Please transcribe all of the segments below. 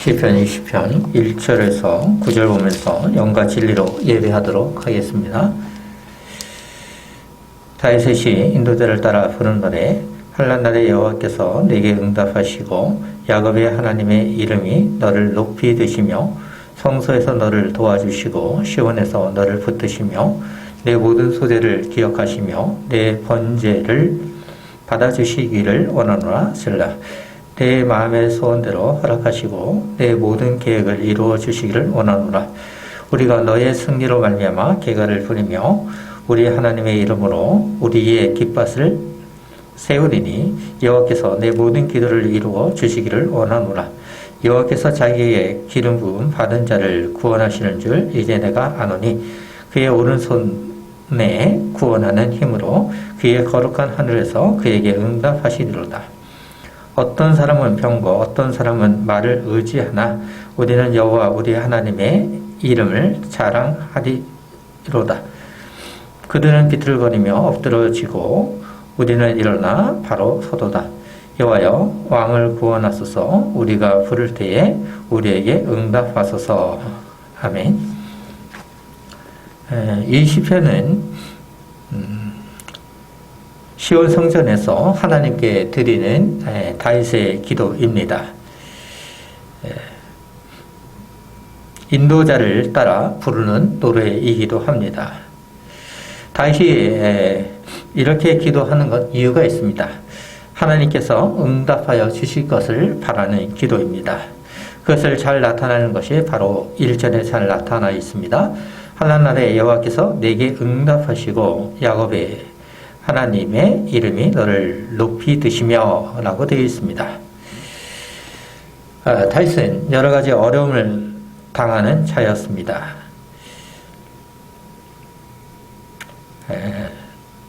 시편 20편 1절에서 9절 보면서 영과 진리로 예배하도록 하겠습니다. 다윗이 인도자를 따라 부른 노래. 환난 날에 여호와께서 내게 응답하시고 야곱의 하나님의 이름이 너를 높이 드시며 성소에서 너를 도와주시고 시온에서 너를 붙드시며 내 모든 소재를 기억하시며 내 번제를 받아주시기를 원하노라. 셀라. 내 마음의 소원대로 허락하시고 내 모든 계획을 이루어 주시기를 원하노라. 우리가 너의 승리로 말미암아 계가를 부리며 우리 하나님의 이름으로 우리의 깃밭을 세우리니 여호와께서 내 모든 기도를 이루어 주시기를 원하노라. 여호와께서 자기의 기름 부음 받은 자를 구원하시는 줄 이제 내가 아노니 그의 오른손에 구원하는 힘으로 그의 거룩한 하늘에서 그에게 응답하시리로다. 어떤 사람은 병고 어떤 사람은 말을 의지하나 우리는 여호와 우리 하나님의 이름을 자랑하리로다. 그들은 비틀거리며 엎드러지고 우리는 일어나 바로 서도다. 여호와여 왕을 구원하소서. 우리가 부를 때에 우리에게 응답하소서. 아멘. 이 시편은 시온 성전에서 하나님께 드리는 다윗의 기도입니다. 인도자를 따라 부르는 노래이기도 합니다. 다윗이 이렇게 기도하는 것 이유가 있습니다. 하나님께서 응답하여 주실 것을 바라는 기도입니다. 그것을 잘 나타내는 것이 바로 1절에 잘 나타나 있습니다. 환난 날에 여호와께서 내게 응답하시고 야곱의 하나님의 이름이 너를 높이 드시며 라고 되어 있습니다. 다윗은 여러 가지 어려움을 당하는 자였습니다.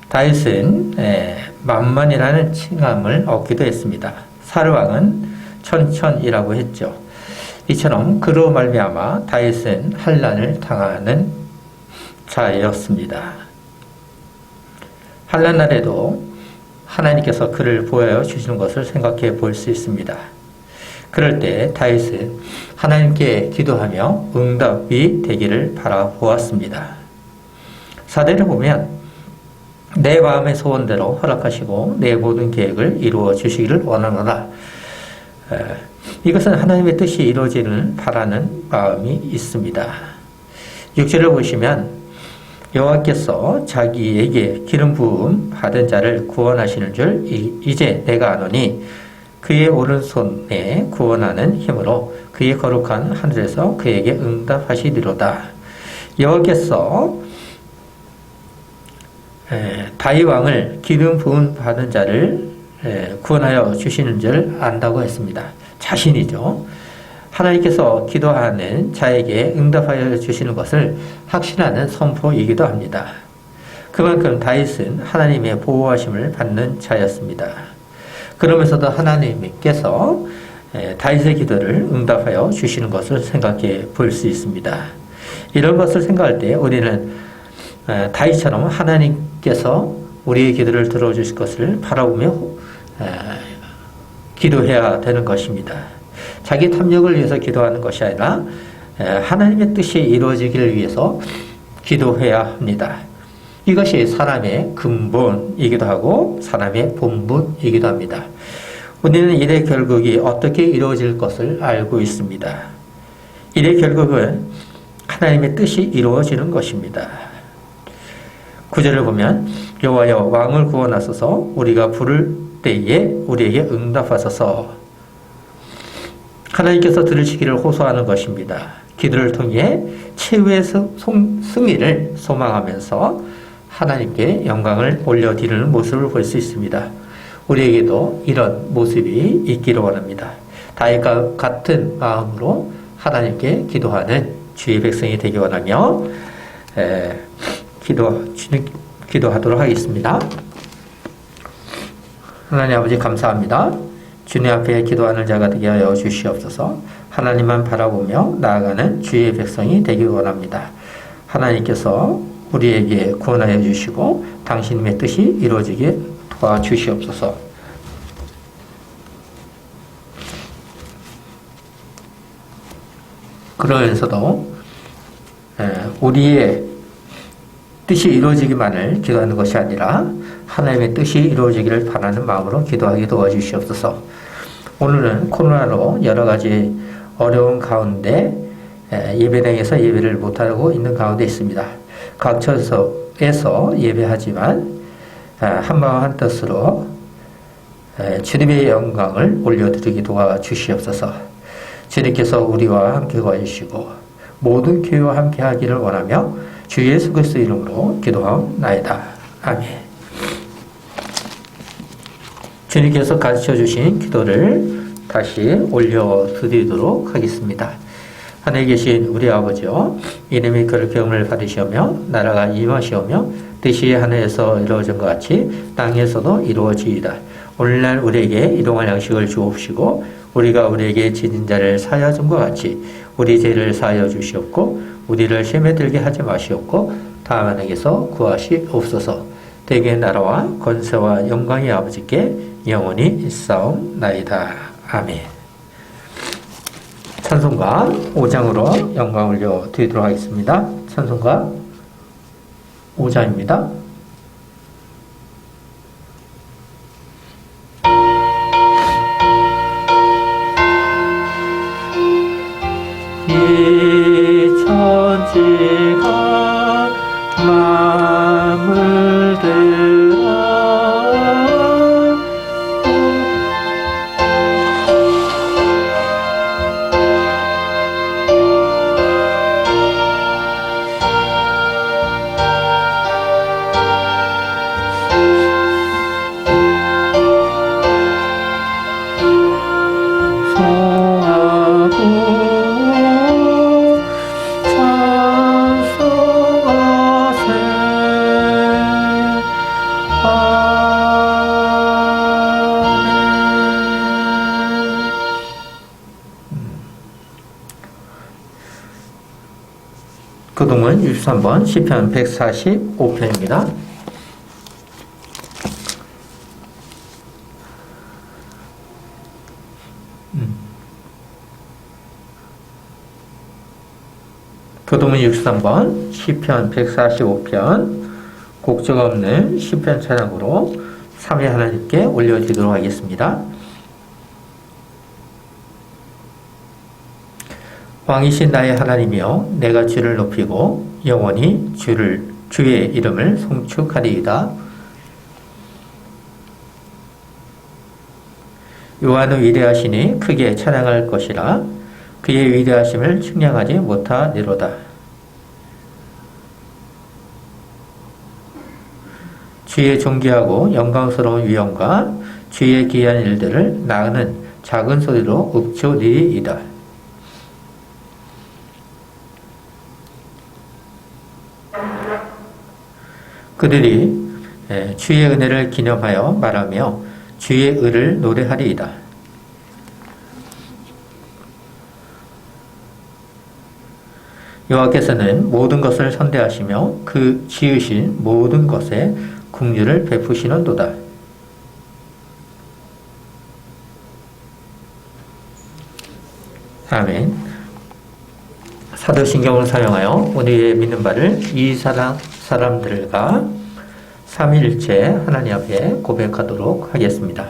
다윗은 만만이라는 칭함을 얻기도 했습니다. 사르왕은 천천이라고 했죠. 이처럼 그로 말미암아 다윗은 환난을 당하는 자였습니다. 환난 날에도 하나님께서 그를 보여 주시는 것을 생각해 볼 수 있습니다. 그럴 때 다윗은 하나님께 기도하며 응답이 되기를 바라보았습니다. 사대를 보면 내 마음의 소원대로 허락하시고 내 모든 계획을 이루어 주시기를 원하노라. 이것은 하나님의 뜻이 이루어지는 바라는 마음이 있습니다. 6절을 보시면 여호와께서 자기에게 기름 부음 받은 자를 구원하시는 줄 이제 내가 아노니 그의 오른손에 구원하는 힘으로 그의 거룩한 하늘에서 그에게 응답하시리로다. 여호와께서 다윗 왕을 기름 부음 받은 자를 구원하여 주시는 줄 안다고 했습니다. 자신이죠. 하나님께서 기도하는 자에게 응답하여 주시는 것을 확신하는 선포이기도 합니다. 그만큼 다윗은 하나님의 보호하심을 받는 자였습니다. 그러면서도 하나님께서 다윗의 기도를 응답하여 주시는 것을 생각해 볼 수 있습니다. 이런 것을 생각할 때 우리는 다윗처럼 하나님께서 우리의 기도를 들어주실 것을 바라보며 기도해야 되는 것입니다. 자기 탐욕을 위해서 기도하는 것이 아니라 하나님의 뜻이 이루어지기를 위해서 기도해야 합니다. 이것이 사람의 근본이기도 하고 사람의 본분이기도 합니다. 우리는 일의 결국이 어떻게 이루어질 것을 알고 있습니다. 일의 결국은 하나님의 뜻이 이루어지는 것입니다. 구절을 보면 여호와여 왕을 구원하소서 우리가 부를 때에 우리에게 응답하소서. 하나님께서 들으시기를 호소하는 것입니다. 기도를 통해 최후의 승리를 소망하면서 하나님께 영광을 올려드리는 모습을 볼 수 있습니다. 우리에게도 이런 모습이 있기를 원합니다. 다윗과 같은 마음으로 하나님께 기도하는 주의 백성이 되기 원하며 기도하도록 하겠습니다. 하나님 아버지 감사합니다. 주님 앞에 기도하는 자가 되게 하여 주시옵소서. 하나님만 바라보며 나아가는 주의 백성이 되길 원합니다. 하나님께서 우리에게 구원하여 주시고 당신님의 뜻이 이루어지게 도와주시옵소서. 그러면서도 우리의 뜻이 이루어지기만을 기도하는 것이 아니라 하나님의 뜻이 이루어지기를 바라는 마음으로 기도하게 도와주시옵소서. 오늘은 코로나로 여러 가지 어려운 가운데 예배당에서 예배를 못하고 있는 가운데 있습니다. 각 처소에서 예배하지만 한마음 한뜻으로 주님의 영광을 올려드리게 도와주시옵소서. 주님께서 우리와 함께 거하시고 모든 교회와 함께 하기를 원하며 주 예수 그리스도 이름으로 기도하옵나이다. 아멘. 주님께서 가르쳐 주신 기도를 다시 올려드리도록 하겠습니다. 하늘에 계신 우리 아버지여, 이름이 그렇게 영을 받으시오며 나라가 임하시오며 뜻이 하늘에서 이루어진 것 같이 땅에서도 이루어지이다. 오늘날 우리에게 일용할 양식을 주옵시고 우리가 우리에게 지진 자를 사하여 준 것 같이 우리 죄를 사하여 주시옵고 우리를 시험에 들게 하지 마시옵고 다만 하나님께서 구하시옵소서. 대개의 나라와 권세와 영광이 아버지께 영원히 있사옵나이다. 아멘. 찬송가 5장으로 영광 올려 드리도록 하겠습니다. 찬송가 5장입니다. 이 천지가 마음을 들어 교동은 63번 시편 145편입니다. 교동은 63번 시편 145편 곡조가 없는 시편 찬양으로 3위 하나님께 올려드리도록 하겠습니다. 왕이신 나의 하나님이여, 내가 주를 높이고 영원히 주의 이름을 송축하리이다. 여호와는 위대하시니 크게 찬양할 것이라. 그의 위대하심을 측량하지 못하리로다. 주의 존귀하고 영광스러운 위엄과 주의 기이한 일들을 나는 작은 소리로 읊조리이다. 그들이 주의 은혜를 기념하여 말하며 주의 의를 노래하리이다. 여호와께서는 모든 것을 선대하시며 그 지으신 모든 것에 긍휼을 베푸시는도다. 아멘. 사도신경을 사용하여 우리의 믿는 바를 이 사람들과 삼위일체 하나님 앞에 고백하도록 하겠습니다.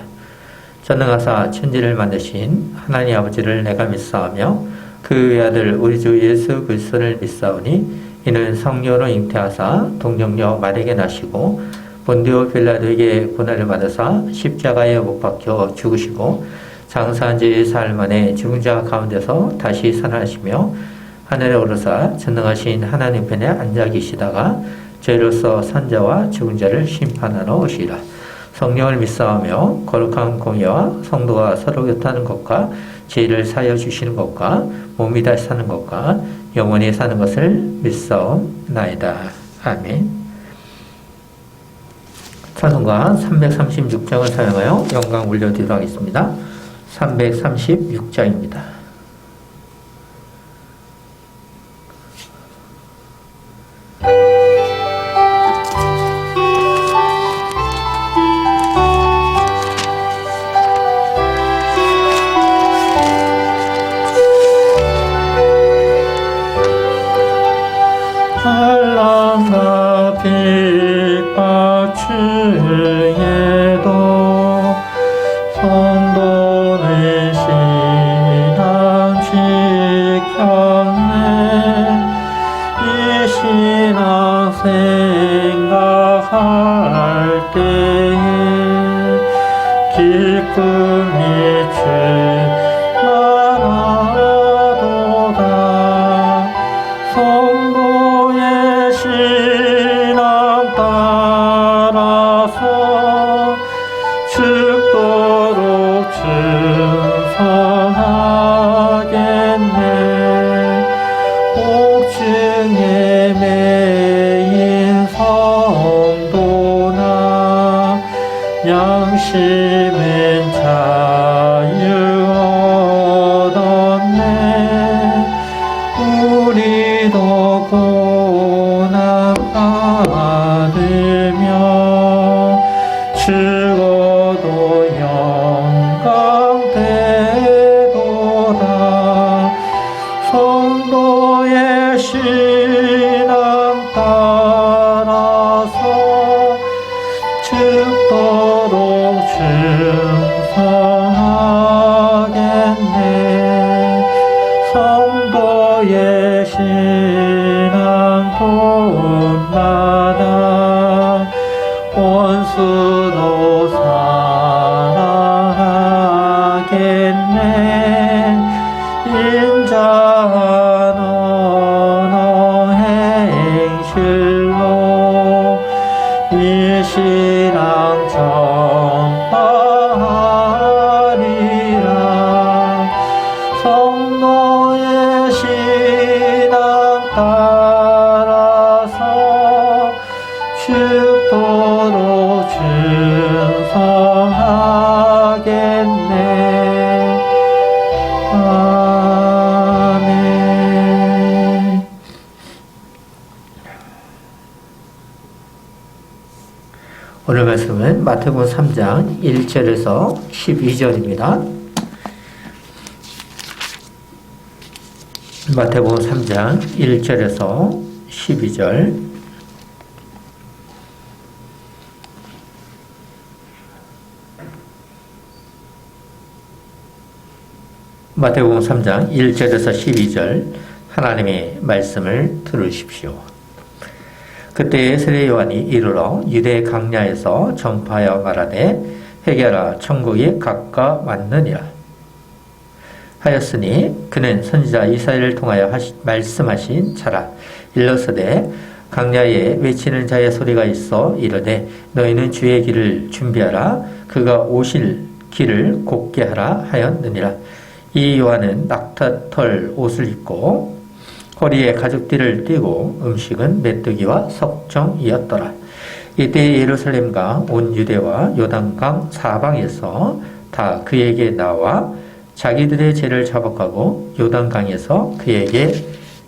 전능하사 천지를 만드신 하나님 아버지를 내가 믿사오며 그 외아들 우리 주 예수 그리스도를 믿사오니 이는 성령으로 잉태하사 동정녀 마리아에게 나시고 본디오 빌라도에게 고난을 받으사 십자가에 못 박혀 죽으시고 장사한 지 사흘 만에 죽은 자 가운데서 다시 살아나시며 하늘에 오르사 전능하신 하나님 편에 앉아 계시다가 죄로서 산자와 죽은 자를 심판하러 오시리라. 성령을 믿사오며 거룩한 공예와 성도가 서로 곁하는 것과 죄를 사여 주시는 것과 몸이 다시 사는 것과 영원히 사는 것을 믿사옵나이다. 아멘. 찬송가 336장을 사용하여 영광 올려드리도록 하겠습니다. 336장입니다. 환난과 핍박 중에도 성도의 신앙 지켰네. 이 신앙 생각할 때에 기쁨이 충만하도다. 성도의 신앙 따라서 죽도록 충성하겠네. 옥중에 매인 성도나 양심은 자유 얻었네. 우리도 고난 받으며 죽어도 영광 되도다. 성도의 신앙 따라서 죽도록 충성하겠네. 성도의 신앙 본마다 원수도 사랑하겠네. 인자한 언어 행실로 이 신앙 전파하리라. 성도의 신앙 따라서 죽도록 충성하겠네. 아멘. 오늘 말씀은 마태복음 3장 1절에서 12절입니다. 마태복음 3장 1절에서 12절. 마태복음 3장 1절에서 12절 하나님의 말씀을 들으십시오. 그때 세례 요한이 이르러 유대 강야에서 전파하여 말하되 회개하라 천국이 가까 왔느니라 하였으니 그는 선지자 이사야를 통하여 말씀하신 자라. 일러서되 강야에 외치는 자의 소리가 있어 이르되 너희는 주의 길을 준비하라 그가 오실 길을 곧게 하라 하였느니라. 이 요한은 낙타털 옷을 입고 허리에 가죽띠를 띠고 음식은 메뚜기와 석정이었더라. 이때 예루살렘과 온 유대와 요단강 사방에서 다 그에게 나와 자기들의 죄를 자복하고 요단강에서 그에게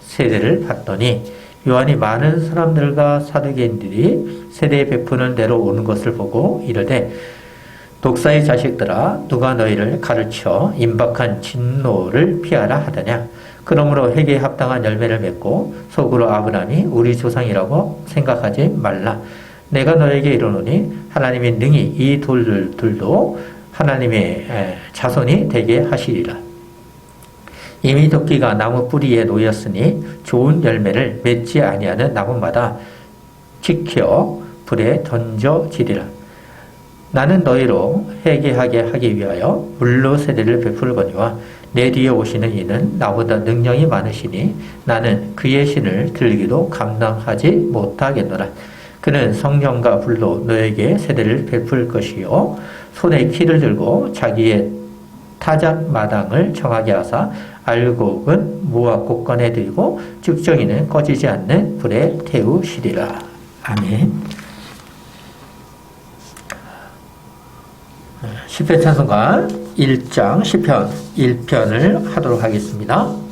세례를 받더니 요한이 많은 사람들과 사두개인들이 세례 베푸는 데로 오는 것을 보고 이르되 독사의 자식들아 누가 너희를 가르쳐 임박한 진노를 피하라 하더냐. 그러므로 회개에 합당한 열매를 맺고 속으로 아브라함이 우리 조상이라고 생각하지 말라. 내가 너에게 이르노니 하나님이 능히 이 돌들도 하나님의 자손이 되게 하시리라. 이미 도끼가 나무 뿌리에 놓였으니 좋은 열매를 맺지 아니하는 나무마다 지켜 불에 던져지리라. 나는 너희로 회개하게 하기 위하여 물로 세례를 베풀거니와 내 뒤에 오시는 이는 나보다 능력이 많으시니 나는 그의 신을 들기도 감당하지 못하겠노라. 그는 성령과 불로 너에게 세례를 베풀 것이요 손에 키를 들고 자기의 타작마당을 정하게 하사 알곡은 모아 곳간에 들고 쭉정이는 꺼지지 않는 불에 태우시리라. 아멘. 시편 찬송가 1장 시편 1편을 하도록 하겠습니다.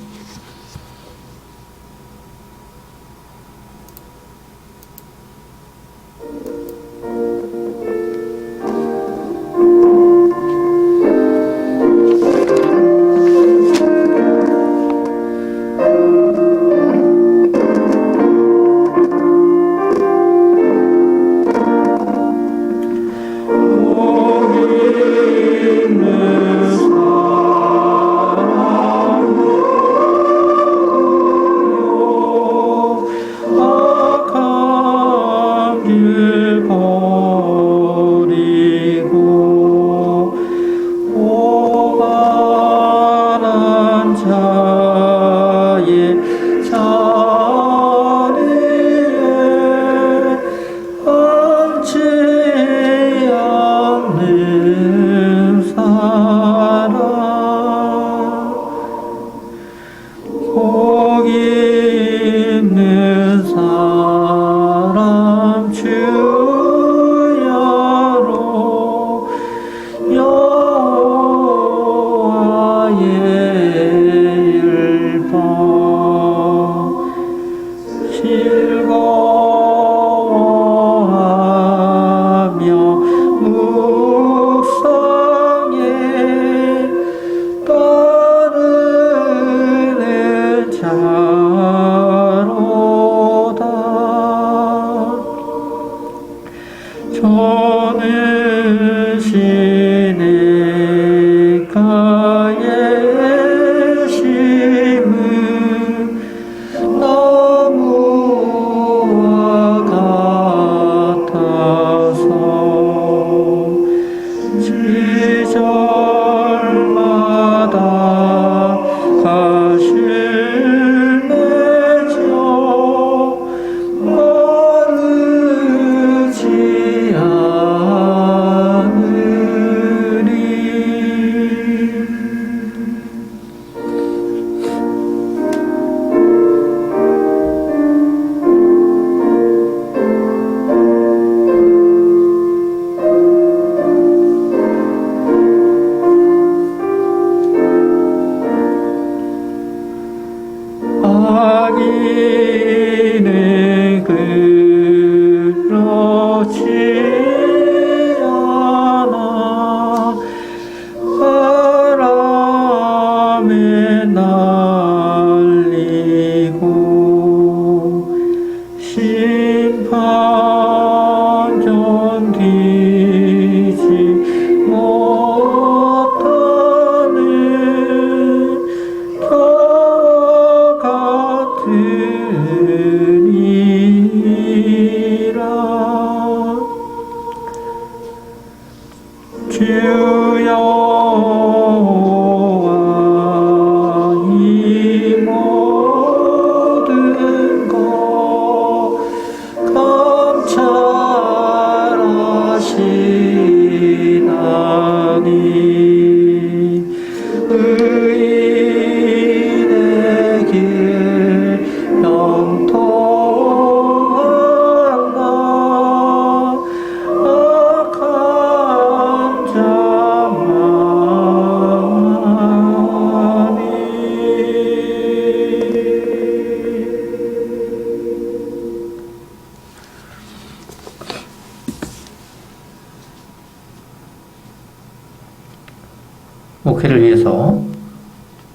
목회를 위해서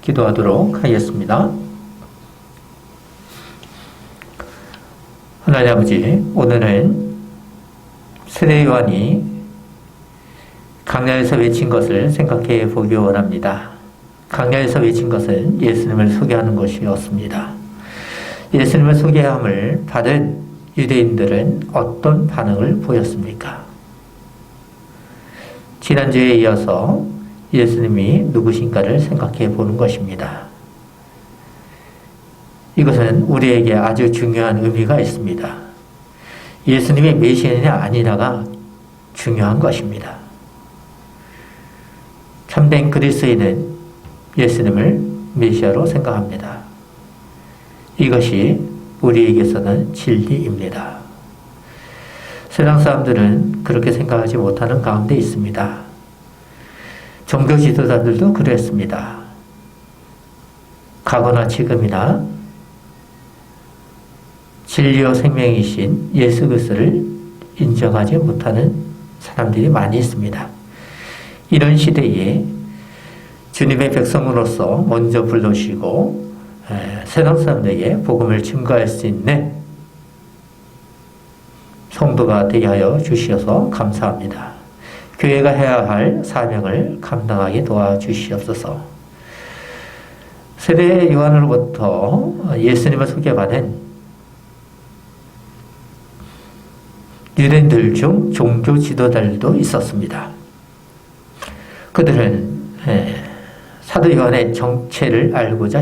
기도하도록 하겠습니다. 하나님 아버지, 오늘은 세례 요한이 강야에서 외친 것을 생각해 보기 원합니다. 강야에서 외친 것은 예수님을 소개하는 것이었습니다. 예수님을 소개함을 받은 유대인들은 어떤 반응을 보였습니까? 지난주에 이어서 예수님이 누구신가를 생각해 보는 것입니다. 이것은 우리에게 아주 중요한 의미가 있습니다. 예수님이 메시아냐 아니냐가 중요한 것입니다. 참된 그리스도인은 예수님을 메시아로 생각합니다. 이것이 우리에게서는 진리입니다. 세상 사람들은 그렇게 생각하지 못하는 가운데 있습니다. 종교 지도자들도 그랬습니다. 과거나 지금이나 진리요 생명이신 예수 그리스도를 인정하지 못하는 사람들이 많이 있습니다. 이런 시대에 주님의 백성으로서 먼저 불러주시고 세상 사람들에게 복음을 증거할 수 있는 성도가 되게 하여 주시어서 감사합니다. 교회가 해야 할 사명을 감당하게 도와주시옵소서. 세례 요한으로부터 예수님을 소개받은 유대인들 중 종교 지도자들도 있었습니다. 그들은 사도 요한의 정체를 알고자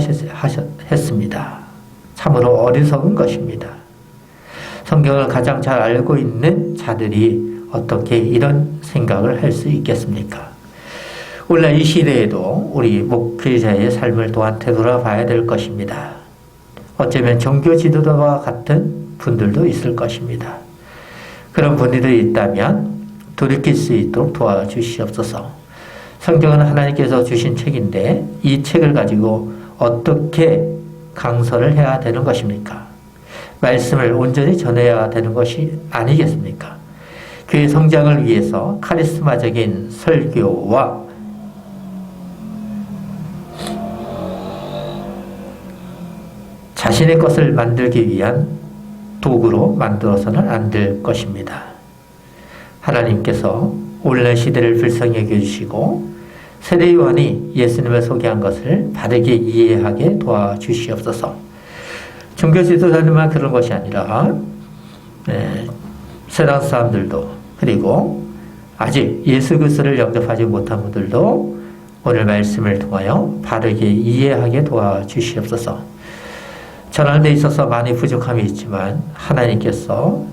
했습니다. 참으로 어리석은 것입니다. 성경을 가장 잘 알고 있는 자들이 어떻게 이런 생각을 할 수 있겠습니까? 오늘날 이 시대에도 우리 목회자의 삶을 또한 되돌아봐야 될 것입니다. 어쩌면 종교 지도자와 같은 분들도 있을 것입니다. 그런 분들이 있다면 돌이킬 수 있도록 도와주시옵소서. 성경은 하나님께서 주신 책인데 이 책을 가지고 어떻게 강설을 해야 되는 것입니까? 말씀을 온전히 전해야 되는 것이 아니겠습니까? 교회 성장을 위해서 카리스마적인 설교와 자신의 것을 만들기 위한 도구로 만들어서는 안 될 것입니다. 하나님께서 오늘날 시대를 불쌍히 여겨주시고 세례 요한이 예수님을 소개한 것을 바르게 이해하게 도와주시옵소서. 종교 지도자들만 그런 것이 아니라 세상 사람들도 그리고 아직 예수 그리스도를 영접하지 못한 분들도 오늘 말씀을 통하여 바르게 이해하게 도와주시옵소서. 전하는 데 있어서 많이 부족함이 있지만 하나님께서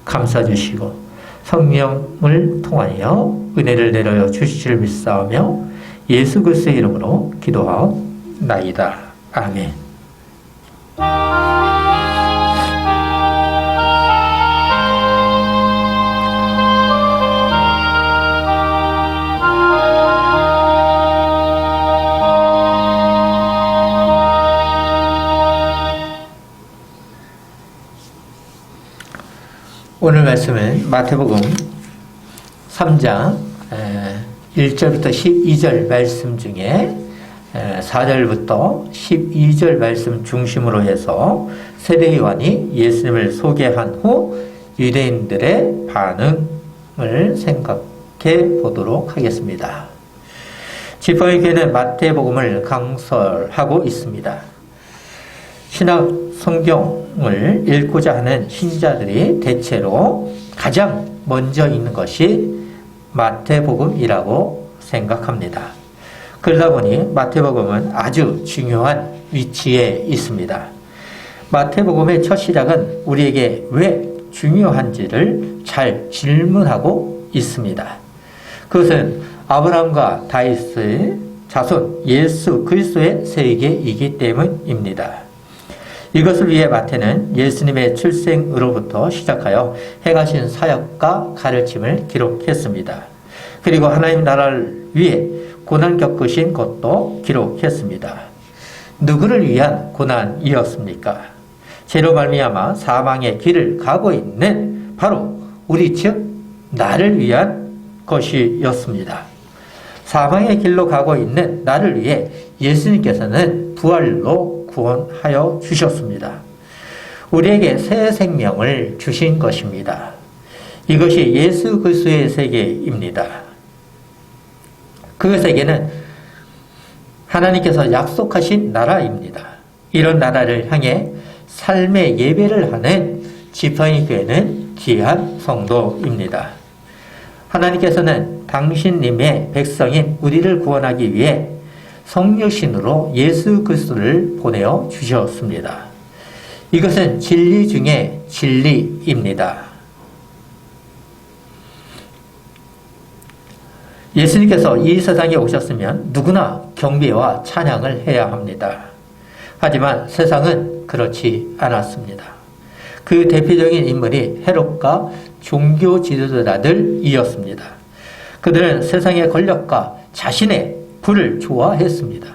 감싸주시고 성령을 통하여 은혜를 내려 주실 믿사오며 예수 그리스도의 이름으로 기도하옵나이다. 아멘. 오늘 말씀은 마태복음 3장 1절부터 12절 말씀 중에 4절부터 12절 말씀 중심으로 해서 세례 요한이 예수님을 소개한 후 유대인들의 반응을 생각해 보도록 하겠습니다. 지파의 교회는 마태복음을 강설하고 있습니다. 신학 성경을 읽고자 하는 신자들이 대체로 가장 먼저 읽는 것이 마태복음이라고 생각합니다. 그러다 보니 마태복음은 아주 중요한 위치에 있습니다. 마태복음의 첫 시작은 우리에게 왜 중요한지를 잘 질문하고 있습니다. 그것은 아브라함과 다윗의 자손 예수 그리스도의 세계이기 때문입니다. 이것을 위해 마태는 예수님의 출생으로부터 시작하여 행하신 사역과 가르침을 기록했습니다. 그리고 하나님 나라를 위해 고난 겪으신 것도 기록했습니다. 누구를 위한 고난이었습니까? 죄로 말미암아 사망의 길을 가고 있는 바로 우리 즉 나를 위한 것이었습니다. 사망의 길로 가고 있는 나를 위해 예수님께서는 부활로 구원하여 주셨습니다. 우리에게 새 생명을 주신 것입니다. 이것이 예수 그리스도의 세계입니다. 그 세계는 하나님께서 약속하신 나라입니다. 이런 나라를 향해 삶의 예배를 하는 지팡이 교회는 귀한 성도입니다. 하나님께서는 당신님의 백성인 우리를 구원하기 위해 성육신으로 예수 그리스도를 보내어 주셨습니다. 이것은 진리 중에 진리입니다. 예수님께서 이 세상에 오셨으면 누구나 경배와 찬양을 해야 합니다. 하지만 세상은 그렇지 않았습니다. 그 대표적인 인물이 헤롯과 종교 지도자들이었습니다. 그들은 세상의 권력과 자신의 부를 좋아했습니다.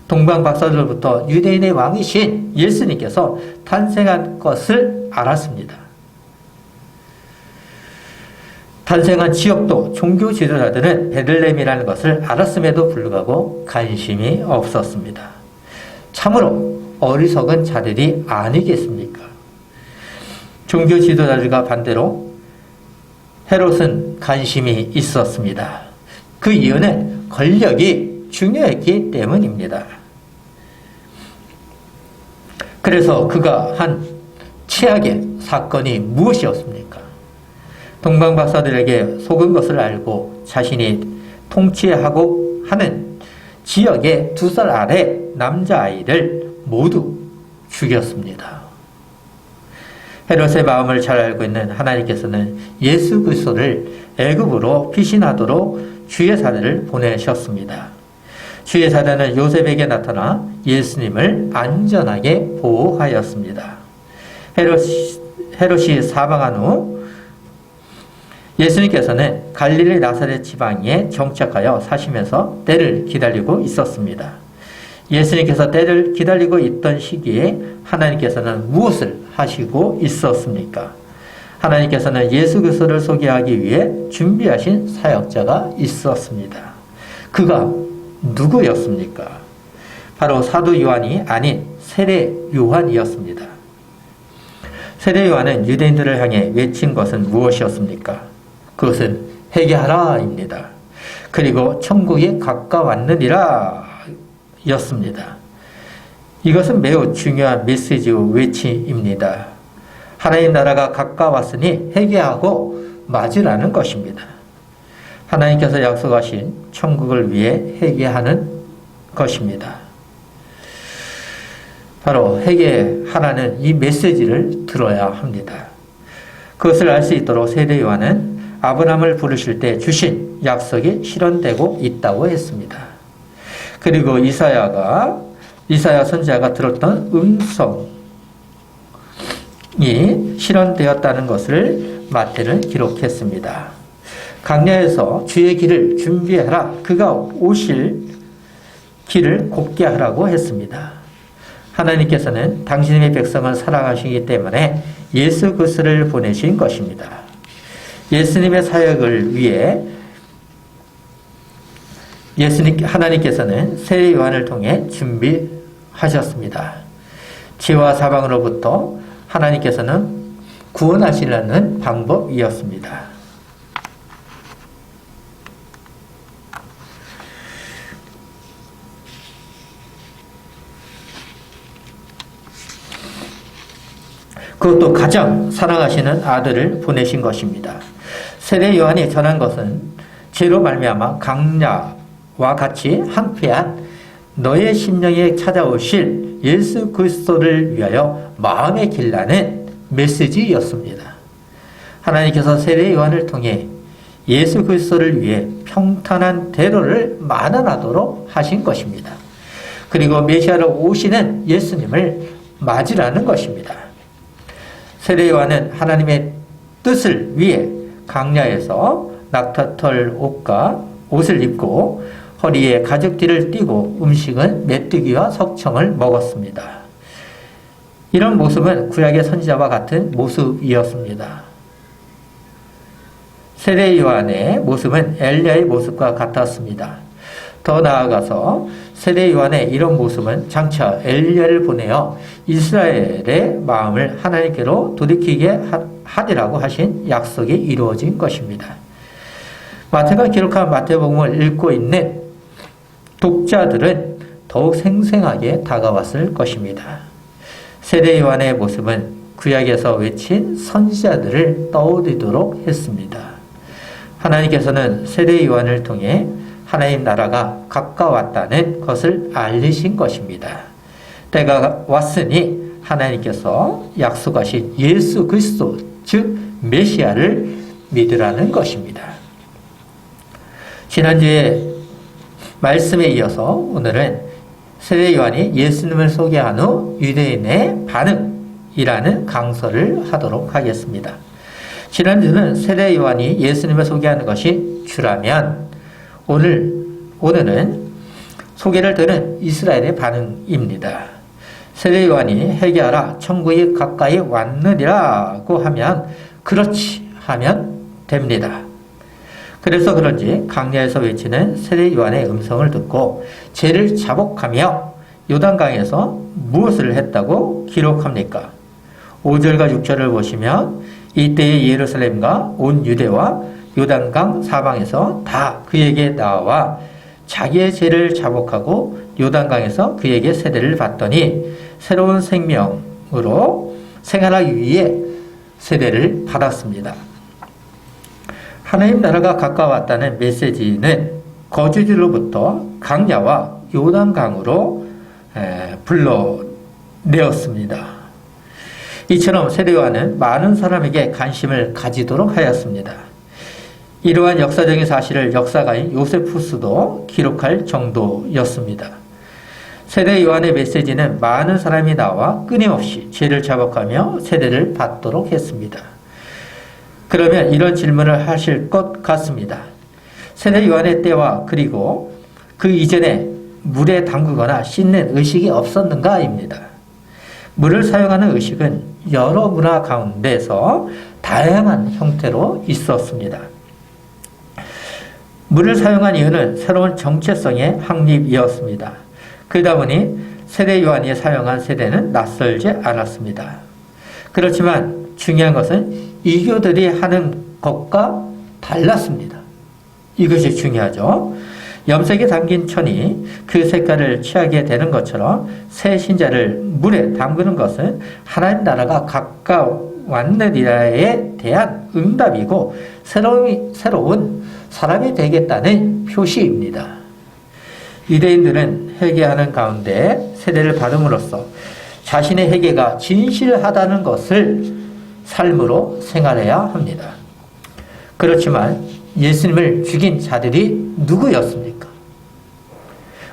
동방 박사들로부터 유대인의 왕이신 예수님께서 탄생한 것을 알았습니다. 탄생한 지역도 종교 지도자들은 베들레헴이라는 것을 알았음에도 불구하고 관심이 없었습니다. 참으로 어리석은 자들이 아니겠습니까? 종교 지도자들과 반대로 헤롯은 관심이 있었습니다. 그 이유는 권력이 중요했기 때문입니다. 그래서 그가 한 최악의 사건이 무엇이었습니까? 동방박사들에게 속은 것을 알고 자신이 통치하고 하는 지역의 2살 아래 남자아이를 모두 죽였습니다. 헤롯의 마음을 잘 알고 있는 하나님께서는 예수 그리스도를 애굽으로 피신하도록 주의 사자를 보내셨습니다. 주의 사자는 요셉에게 나타나 예수님을 안전하게 보호하였습니다. 헤롯이 사망한 후 예수님께서는 갈릴리 나사렛 지방에 정착하여 사시면서 때를 기다리고 있었습니다. 예수님께서 때를 기다리고 있던 시기에 하나님께서는 무엇을 하시고 있었습니까? 하나님께서는 예수 그리스도를 소개하기 위해 준비하신 사역자가 있었습니다. 그가 누구였습니까? 바로 사도 요한이 아닌 세례 요한이었습니다. 세례 요한은 유대인들을 향해 외친 것은 무엇이었습니까? 그것은 회개하라입니다. 그리고 천국이 가까웠느니라 였습니다. 이것은 매우 중요한 메시지와 외침입니다. 하나님 나라가 가까웠으니 회개하고 맞으라는 것입니다. 하나님께서 약속하신 천국을 위해 회개하는 것입니다. 바로 회개하라는 이 메시지를 들어야 합니다. 그것을 알 수 있도록 세례 요한은 아브라함을 부르실 때 주신 약속이 실현되고 있다고 했습니다. 그리고 이사야 선지자가 들었던 음성이 실현되었다는 것을 마태는 기록했습니다. 강야에서 주의 길을 준비하라. 그가 오실 길을 곱게 하라고 했습니다. 하나님께서는 당신의 백성을 사랑하시기 때문에 예수 그리스도를 보내신 것입니다. 예수님의 사역을 위해 하나님께서는 세례 요한을 통해 준비하셨습니다. 죄와 사망으로부터 하나님께서는 구원하시려는 방법이었습니다. 그것도 가장 사랑하시는 아들을 보내신 것입니다. 세례 요한이 전한 것은 죄로 말미암아 강야와 같이 항폐한 너의 심령에 찾아오실 예수 그리스도를 위하여 마음에 길라는 메시지였습니다. 하나님께서 세례 요한을 통해 예수 그리스도를 위해 평탄한 대로를 마련하도록 하신 것입니다. 그리고 메시아로 오시는 예수님을 맞으라는 것입니다. 세례 요한은 하나님의 뜻을 위해 강야에서 낙타털 옷을 입고 허리에 가죽띠를 띠고 음식은 메뚜기와 석청을 먹었습니다. 이런 모습은 구약의 선지자와 같은 모습이었습니다. 세례 요한의 모습은 엘리야의 모습과 같았습니다. 더 나아가서 세례 요한의 이런 모습은 장차 엘리야를 보내어 이스라엘의 마음을 하나님께로 돌이키게 하리라고 하신 약속이 이루어진 것입니다. 마태가 기록한 마태복음을 읽고 있는 독자들은 더욱 생생하게 다가왔을 것입니다. 세례 요한의 모습은 구약에서 외친 선지자들을 떠올리도록 했습니다. 하나님께서는 세례 요한을 통해 하나님 나라가 가까웠다는 것을 알리신 것입니다. 때가 왔으니 하나님께서 약속하신 예수 그리스도 즉 메시아를 믿으라는 것입니다. 지난주에 말씀에 이어서 오늘은 세례 요한이 예수님을 소개한 후 유대인의 반응이라는 강서를 하도록 하겠습니다. 지난주는 세례 요한이 예수님을 소개하는 것이 주라면 오늘은 소개를 들은 이스라엘의 반응입니다. 세례 요한이 회개하라 천국이 가까이 왔느니라고 하면 그렇지 하면 됩니다. 그래서 그런지 강야에서 외치는 세례 요한의 음성을 듣고 죄를 자복하며 요단강에서 무엇을 했다고 기록합니까? 5절과 6절을 보시면 이때의 예루살렘과 온 유대와 요단강 사방에서 다 그에게 나와 자기의 죄를 자복하고 요단강에서 그에게 세례를 받더니 새로운 생명으로 생활하기 위해 세례를 받았습니다. 하나님 나라가 가까웠다는 메시지는 거주지로부터 강야와 요단강으로 불러내었습니다. 이처럼 세례 요한은 많은 사람에게 관심을 가지도록 하였습니다. 이러한 역사적인 사실을 역사가인 요세푸스도 기록할 정도였습니다. 세례 요한의 메시지는 많은 사람이 나와 끊임없이 죄를 자복하며 세례를 받도록 했습니다. 그러면 이런 질문을 하실 것 같습니다. 세례 요한의 때와 그리고 그 이전에 물에 담그거나 씻는 의식이 없었는가입니다. 물을 사용하는 의식은 여러 문화 가운데서 다양한 형태로 있었습니다. 물을 사용한 이유는 새로운 정체성의 확립이었습니다. 그러다 보니 세례 요한이 사용한 세례는 낯설지 않았습니다. 그렇지만 중요한 것은 이교들이 하는 것과 달랐습니다. 이것이 중요하죠. 염색에 담긴 천이 그 색깔을 취하게 되는 것처럼 새 신자를 물에 담그는 것은 하나님 나라가 가까웠느니라에 대한 응답이고 새로운 사람이 되겠다는 표시입니다. 유대인들은 회개하는 가운데 세례를 받음으로써 자신의 회개가 진실하다는 것을 삶으로 생활해야 합니다. 그렇지만 예수님을 죽인 자들이 누구였습니까?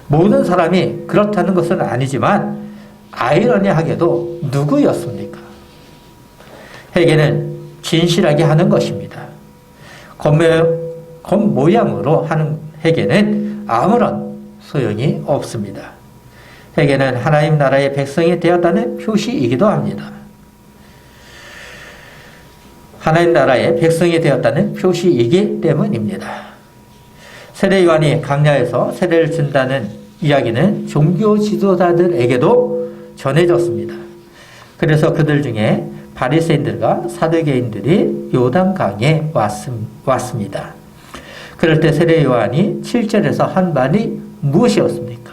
모든 사람이 그렇다는 것은 아니지만 아이러니하게도 누구였습니까? 회개는 진실하게 하는 것입니다. 겉모양으로 하는 회개는 아무런 소용이 없습니다. 회개는 하나님 나라의 백성이 되었다는 표시이기도 합니다. 하나님 나라의 백성이 되었다는 표시이기 때문입니다. 세례 요한이 강야에서 세례를 준다는 이야기는 종교 지도자들에게도 전해졌습니다. 그래서 그들 중에 바리새인들과 사두개인들이 요단강에 왔습니다. 그럴 때 세례 요한이 7절에서 한 말이 무엇이었습니까?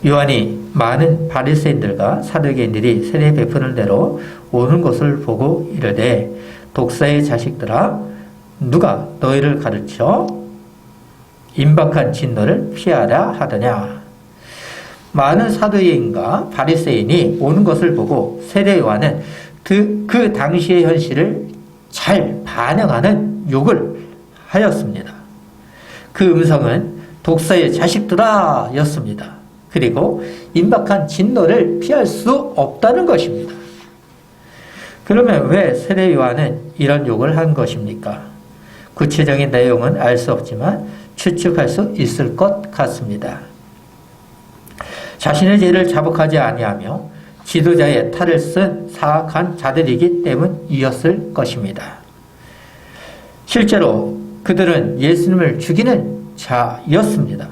요한이 많은 바리새인들과 사두개인들이 세례 베푸는 대로 오는 것을 보고 이르되 독사의 자식들아 누가 너희를 가르쳐 임박한 진노를 피하라 하더냐. 많은 사두개인과 바리새인이 오는 것을 보고 세례 요한은 그 당시의 현실을 잘 반영하는 욕을 하였습니다. 그 음성은 독사의 자식들아 였습니다. 그리고 임박한 진노를 피할 수 없다는 것입니다. 그러면 왜 세례 요한은 이런 욕을 한 것입니까? 구체적인 내용은 알 수 없지만 추측할 수 있을 것 같습니다. 자신의 죄를 자복하지 아니하며 지도자의 탈을 쓴 사악한 자들이기 때문이었을 것입니다. 실제로 그들은 예수님을 죽이는 자였습니다.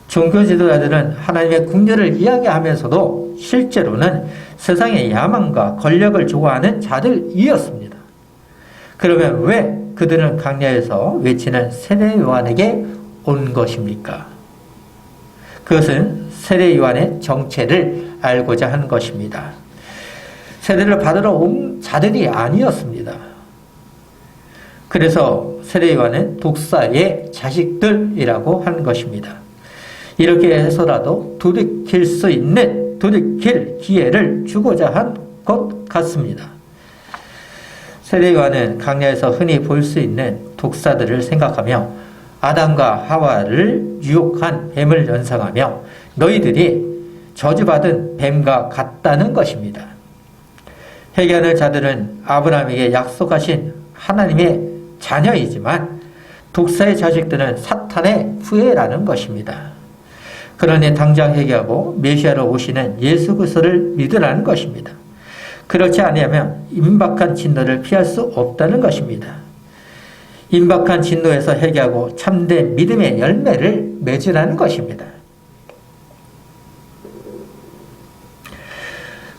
종교 지도자들은 하나님의 국리를 이야기하면서도 실제로는 세상의 야망과 권력을 좋아하는 자들이었습니다. 그러면 왜 그들은 강야에서 외치는 세례 요한에게 온 것입니까? 그것은 세례 요한의 정체를 알고자 한 것입니다. 세례를 받으러 온 자들이 아니었습니다. 그래서 세례 요한은 독사의 자식들이라고 한 것입니다. 이렇게 해서라도 돌이킬 기회를 주고자 한 것 같습니다. 세례 요한은 강야에서 흔히 볼 수 있는 독사들을 생각하며 아담과 하와를 유혹한 뱀을 연상하며 너희들이 저주받은 뱀과 같다는 것입니다. 회개하는 자들은 아브라함에게 약속하신 하나님의 자녀이지만 독사의 자식들은 사탄의 후예라는 것입니다. 그러니 당장 회개하고 메시아로 오시는 예수 그리스도를 믿으라는 것입니다. 그렇지 아니하면 임박한 진노를 피할 수 없다는 것입니다. 임박한 진노에서 회개하고 참된 믿음의 열매를 맺으라는 것입니다.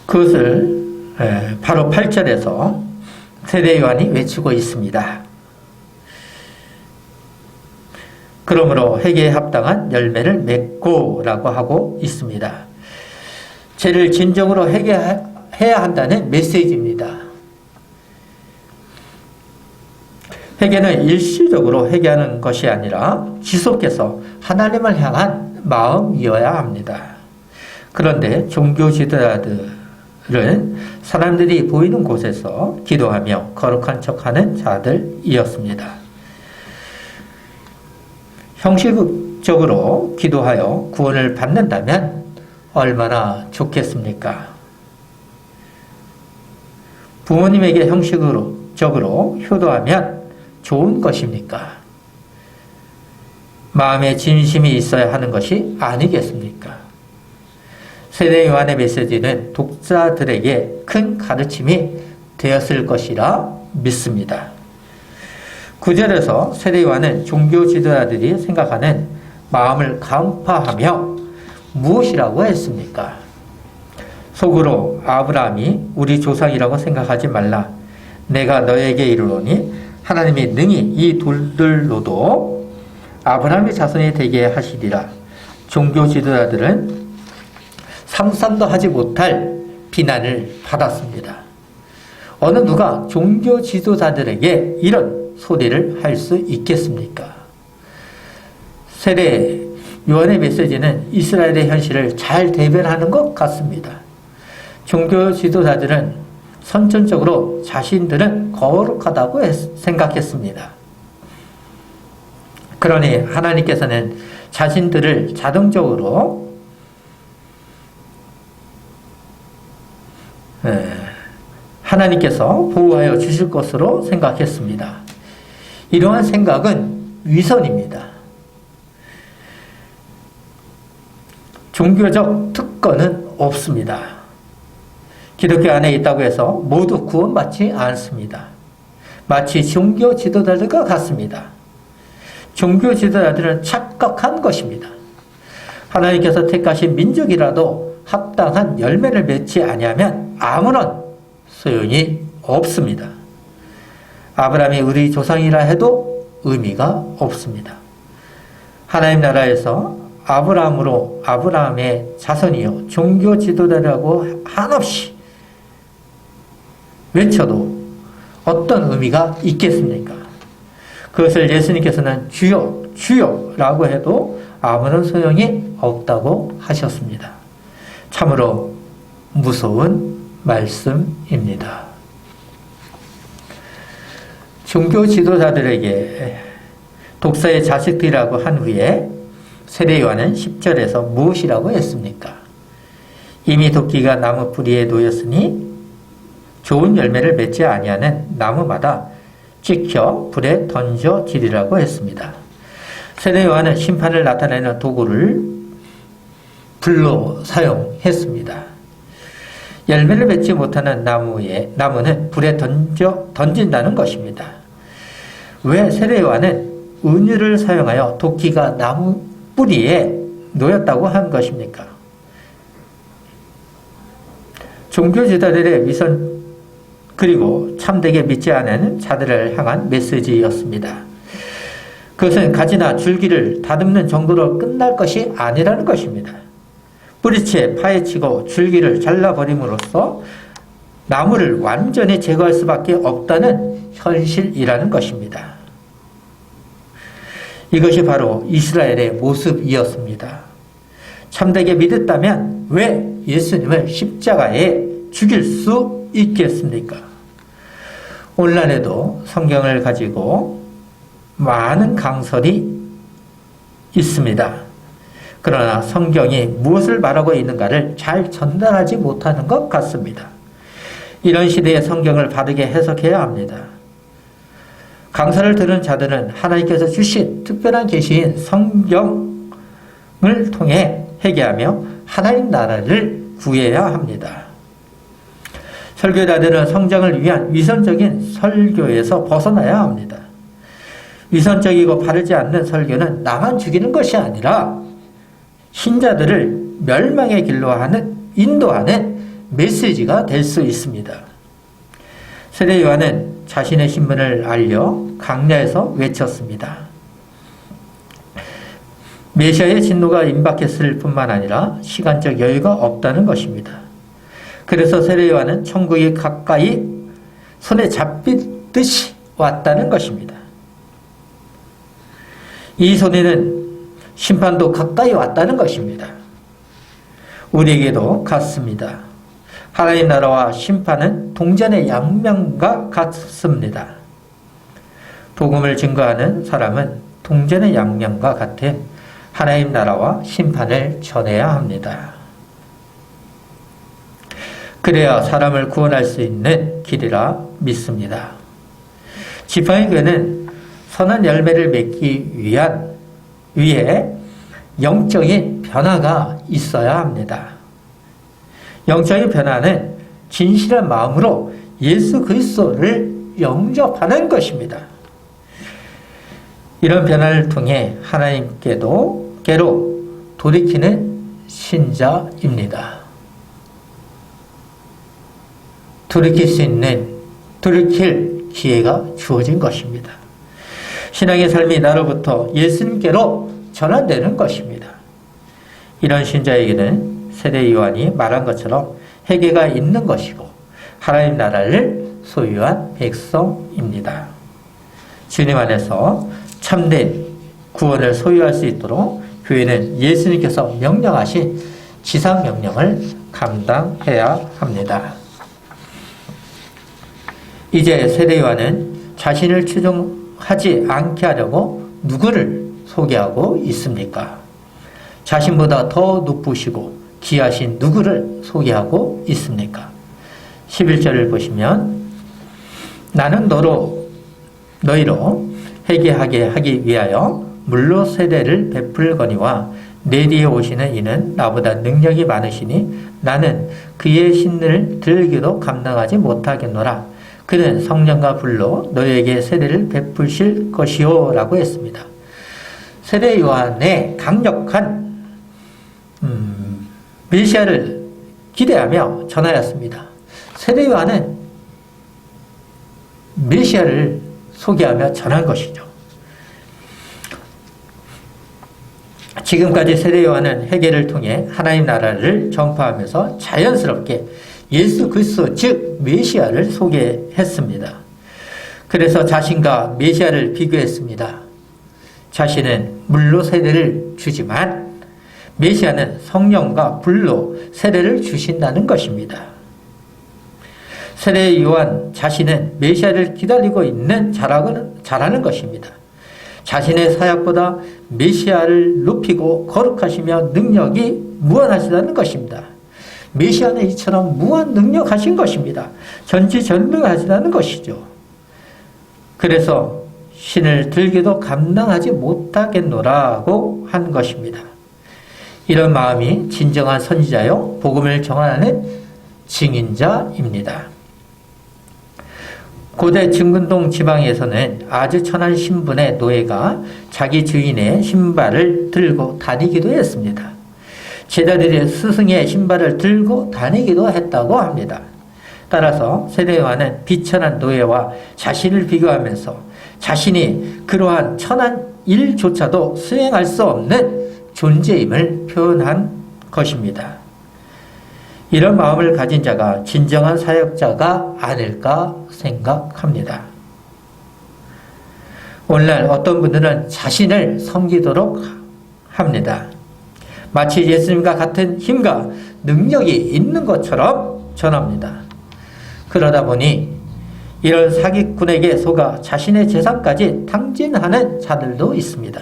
그것을 바로 8절에서 세례 요한이 외치고 있습니다. 그러므로 회개에 합당한 열매를 맺고라고 하고 있습니다. 죄를 진정으로 회개해야 한다는 메시지입니다. 회개는 일시적으로 회개하는 것이 아니라 지속해서 하나님을 향한 마음이어야 합니다. 그런데 종교 지도자들은 사람들이 보이는 곳에서 기도하며 거룩한 척하는 자들이었습니다. 형식적으로 기도하여 구원을 받는다면 얼마나 좋겠습니까? 부모님에게 형식적으로 효도하면 좋은 것입니까? 마음에 진심이 있어야 하는 것이 아니겠습니까? 세례 요한의 메시지는 독자들에게 큰 가르침이 되었을 것이라 믿습니다. 9절에서 세례 요한은 종교 지도자들이 생각하는 마음을 간파하며 무엇이라고 했습니까? 속으로 아브라함이 우리 조상이라고 생각하지 말라. 내가 너에게 이르노니 하나님이 능히 이 돌들로도 아브라함의 자손이 되게 하시리라. 종교 지도자들은 상상도 하지 못할 비난을 받았습니다. 어느 누가 종교 지도자들에게 이런 소리를 할 수 있겠습니까? 세례 요한의 메시지는 이스라엘의 현실을 잘 대변하는 것 같습니다. 종교 지도자들은 선천적으로 자신들은 거룩하다고 생각했습니다. 그러니 하나님께서는 자신들을 자동적으로 하나님께서 보호하여 주실 것으로 생각했습니다. 이러한 생각은 위선입니다. 종교적 특권은 없습니다. 기독교 안에 있다고 해서 모두 구원받지 않습니다. 마치 종교 지도자들과 같습니다. 종교 지도자들은 착각한 것입니다. 하나님께서 택하신 민족이라도 합당한 열매를 맺지 아니하면 아무런 소용이 없습니다. 아브라함이 우리 조상이라 해도 의미가 없습니다. 하나님 나라에서 아브라함의 자손이요 종교 지도자라고 한없이 외쳐도 어떤 의미가 있겠습니까? 그것을 예수님께서는 주여 주여라고 해도 아무런 소용이 없다고 하셨습니다. 참으로 무서운 말씀입니다. 종교 지도자들에게 독사의 자식들이라고 한 후에 세례 요한은 10절에서 무엇이라고 했습니까? 이미 도끼가 나무 뿌리에 놓였으니 좋은 열매를 맺지 아니하는 나무마다 찍혀 불에 던져지리라고 했습니다. 세례 요한은 심판을 나타내는 도구를 불로 사용했습니다. 열매를 맺지 못하는 나무는 불에 던진다는 것입니다. 왜 세례 요한은 은유를 사용하여 도끼가 나무 뿌리에 놓였다고 한 것입니까? 종교 지도자들의 위선 그리고 참되게 믿지 않은 자들을 향한 메시지였습니다. 그것은 가지나 줄기를 다듬는 정도로 끝날 것이 아니라는 것입니다. 뿌리채 파헤치고 줄기를 잘라버림으로써 나무를 완전히 제거할 수밖에 없다는 현실이라는 것입니다. 이것이 바로 이스라엘의 모습이었습니다. 참되게 믿었다면 왜 예수님을 십자가에 죽일 수 있겠습니까? 오늘날에도 성경을 가지고 많은 강설이 있습니다. 그러나 성경이 무엇을 말하고 있는가를 잘 전달하지 못하는 것 같습니다. 이런 시대에 성경을 바르게 해석해야 합니다. 강설을 들은 자들은 하나님께서 주신 특별한 계시인 성경을 통해 회개하며 하나님 나라를 구해야 합니다. 설교자들은 성경을 위한 위선적인 설교에서 벗어나야 합니다. 위선적이고 바르지 않는 설교는 나만 죽이는 것이 아니라 신자들을 멸망의 길로 인도하는 메시지가 될 수 있습니다. 세례 요한은 자신의 신분을 알려 강야에서 외쳤습니다. 메시아의 진노가 임박했을 뿐만 아니라 시간적 여유가 없다는 것입니다. 그래서 세례 요한은 천국이 가까이 손에 잡히듯이 왔다는 것입니다. 이 손에는 심판도 가까이 왔다는 것입니다. 우리에게도 같습니다. 하나님 나라와 심판은 동전의 양면과 같습니다. 복음을 증거하는 사람은 동전의 양면과 같은 하나님 나라와 심판을 전해야 합니다. 그래야 사람을 구원할 수 있는 길이라 믿습니다. 지팡이 교회는 선한 열매를 맺기 위해 영적인 변화가 있어야 합니다. 영적인 변화는 진실한 마음으로 예수 그리스도를 영접하는 것입니다. 이런 변화를 통해 하나님께로 돌이키는 신자입니다. 돌이킬 기회가 주어진 것입니다. 신앙의 삶이 나로부터 예수님께로 전환되는 것입니다. 이런 신자에게는 세례 요한이 말한 것처럼 회개가 있는 것이고 하나님 나라를 소유한 백성입니다. 주님 안에서 참된 구원을 소유할 수 있도록 교회는 예수님께서 명령하신 지상명령을 감당해야 합니다. 이제 세례 요한은 자신을 추종하지 않게 하려고 누구를 소개하고 있습니까? 자신보다 더 높으시고 귀하신 누구를 소개하고 있습니까? 11절을 보시면 나는 너희로 회개하게 하기 위하여 물로 세례를 베풀거니와 내 뒤에 오시는 이는 나보다 능력이 많으시니 나는 그의 신을 들기도 감당하지 못하겠노라. 그는 성령과 불로 너희에게 세례를 베푸실 것이요 라고 했습니다. 세례 요한의 강력한 메시아를 기대하며 전하였습니다. 세례 요한은 메시아를 소개하며 전한 것이죠. 지금까지 세례 요한은 회개를 통해 하나님 나라를 전파하면서 자연스럽게 예수 그리스도 즉 메시아를 소개했습니다. 그래서 자신과 메시아를 비교했습니다. 자신은 물로 세례를 주지만 메시아는 성령과 불로 세례를 주신다는 것입니다. 세례 요한 자신은 메시아를 기다리고 있는 자라는 것입니다. 자신의 사역보다 메시아를 높이고 거룩하시며 능력이 무한하시다는 것입니다. 메시아는 이처럼 무한 능력하신 것입니다. 전지전능하시다는 것이죠. 그래서 신을 들기도 감당하지 못하겠노라고 한 것입니다. 이런 마음이 진정한 선지자요 복음을 전하는 증인자입니다. 고대 증근동 지방에서는 아주 천한 신분의 노예가 자기 주인의 신발을 들고 다니기도 했습니다. 제자들이 스승의 신발을 들고 다니기도 했다고 합니다. 따라서 세례요한은 비천한 노예와 자신을 비교하면서 자신이 그러한 천한 일조차도 수행할 수 없는 존재임을 표현한 것입니다. 이런 마음을 가진 자가 진정한 사역자가 아닐까 생각합니다. 오늘날 어떤 분들은 자신을 섬기도록 합니다. 마치 예수님과 같은 힘과 능력이 있는 것처럼 전합니다. 그러다 보니 이런 사기꾼에게 속아 자신의 재산까지 탕진하는 자들도 있습니다.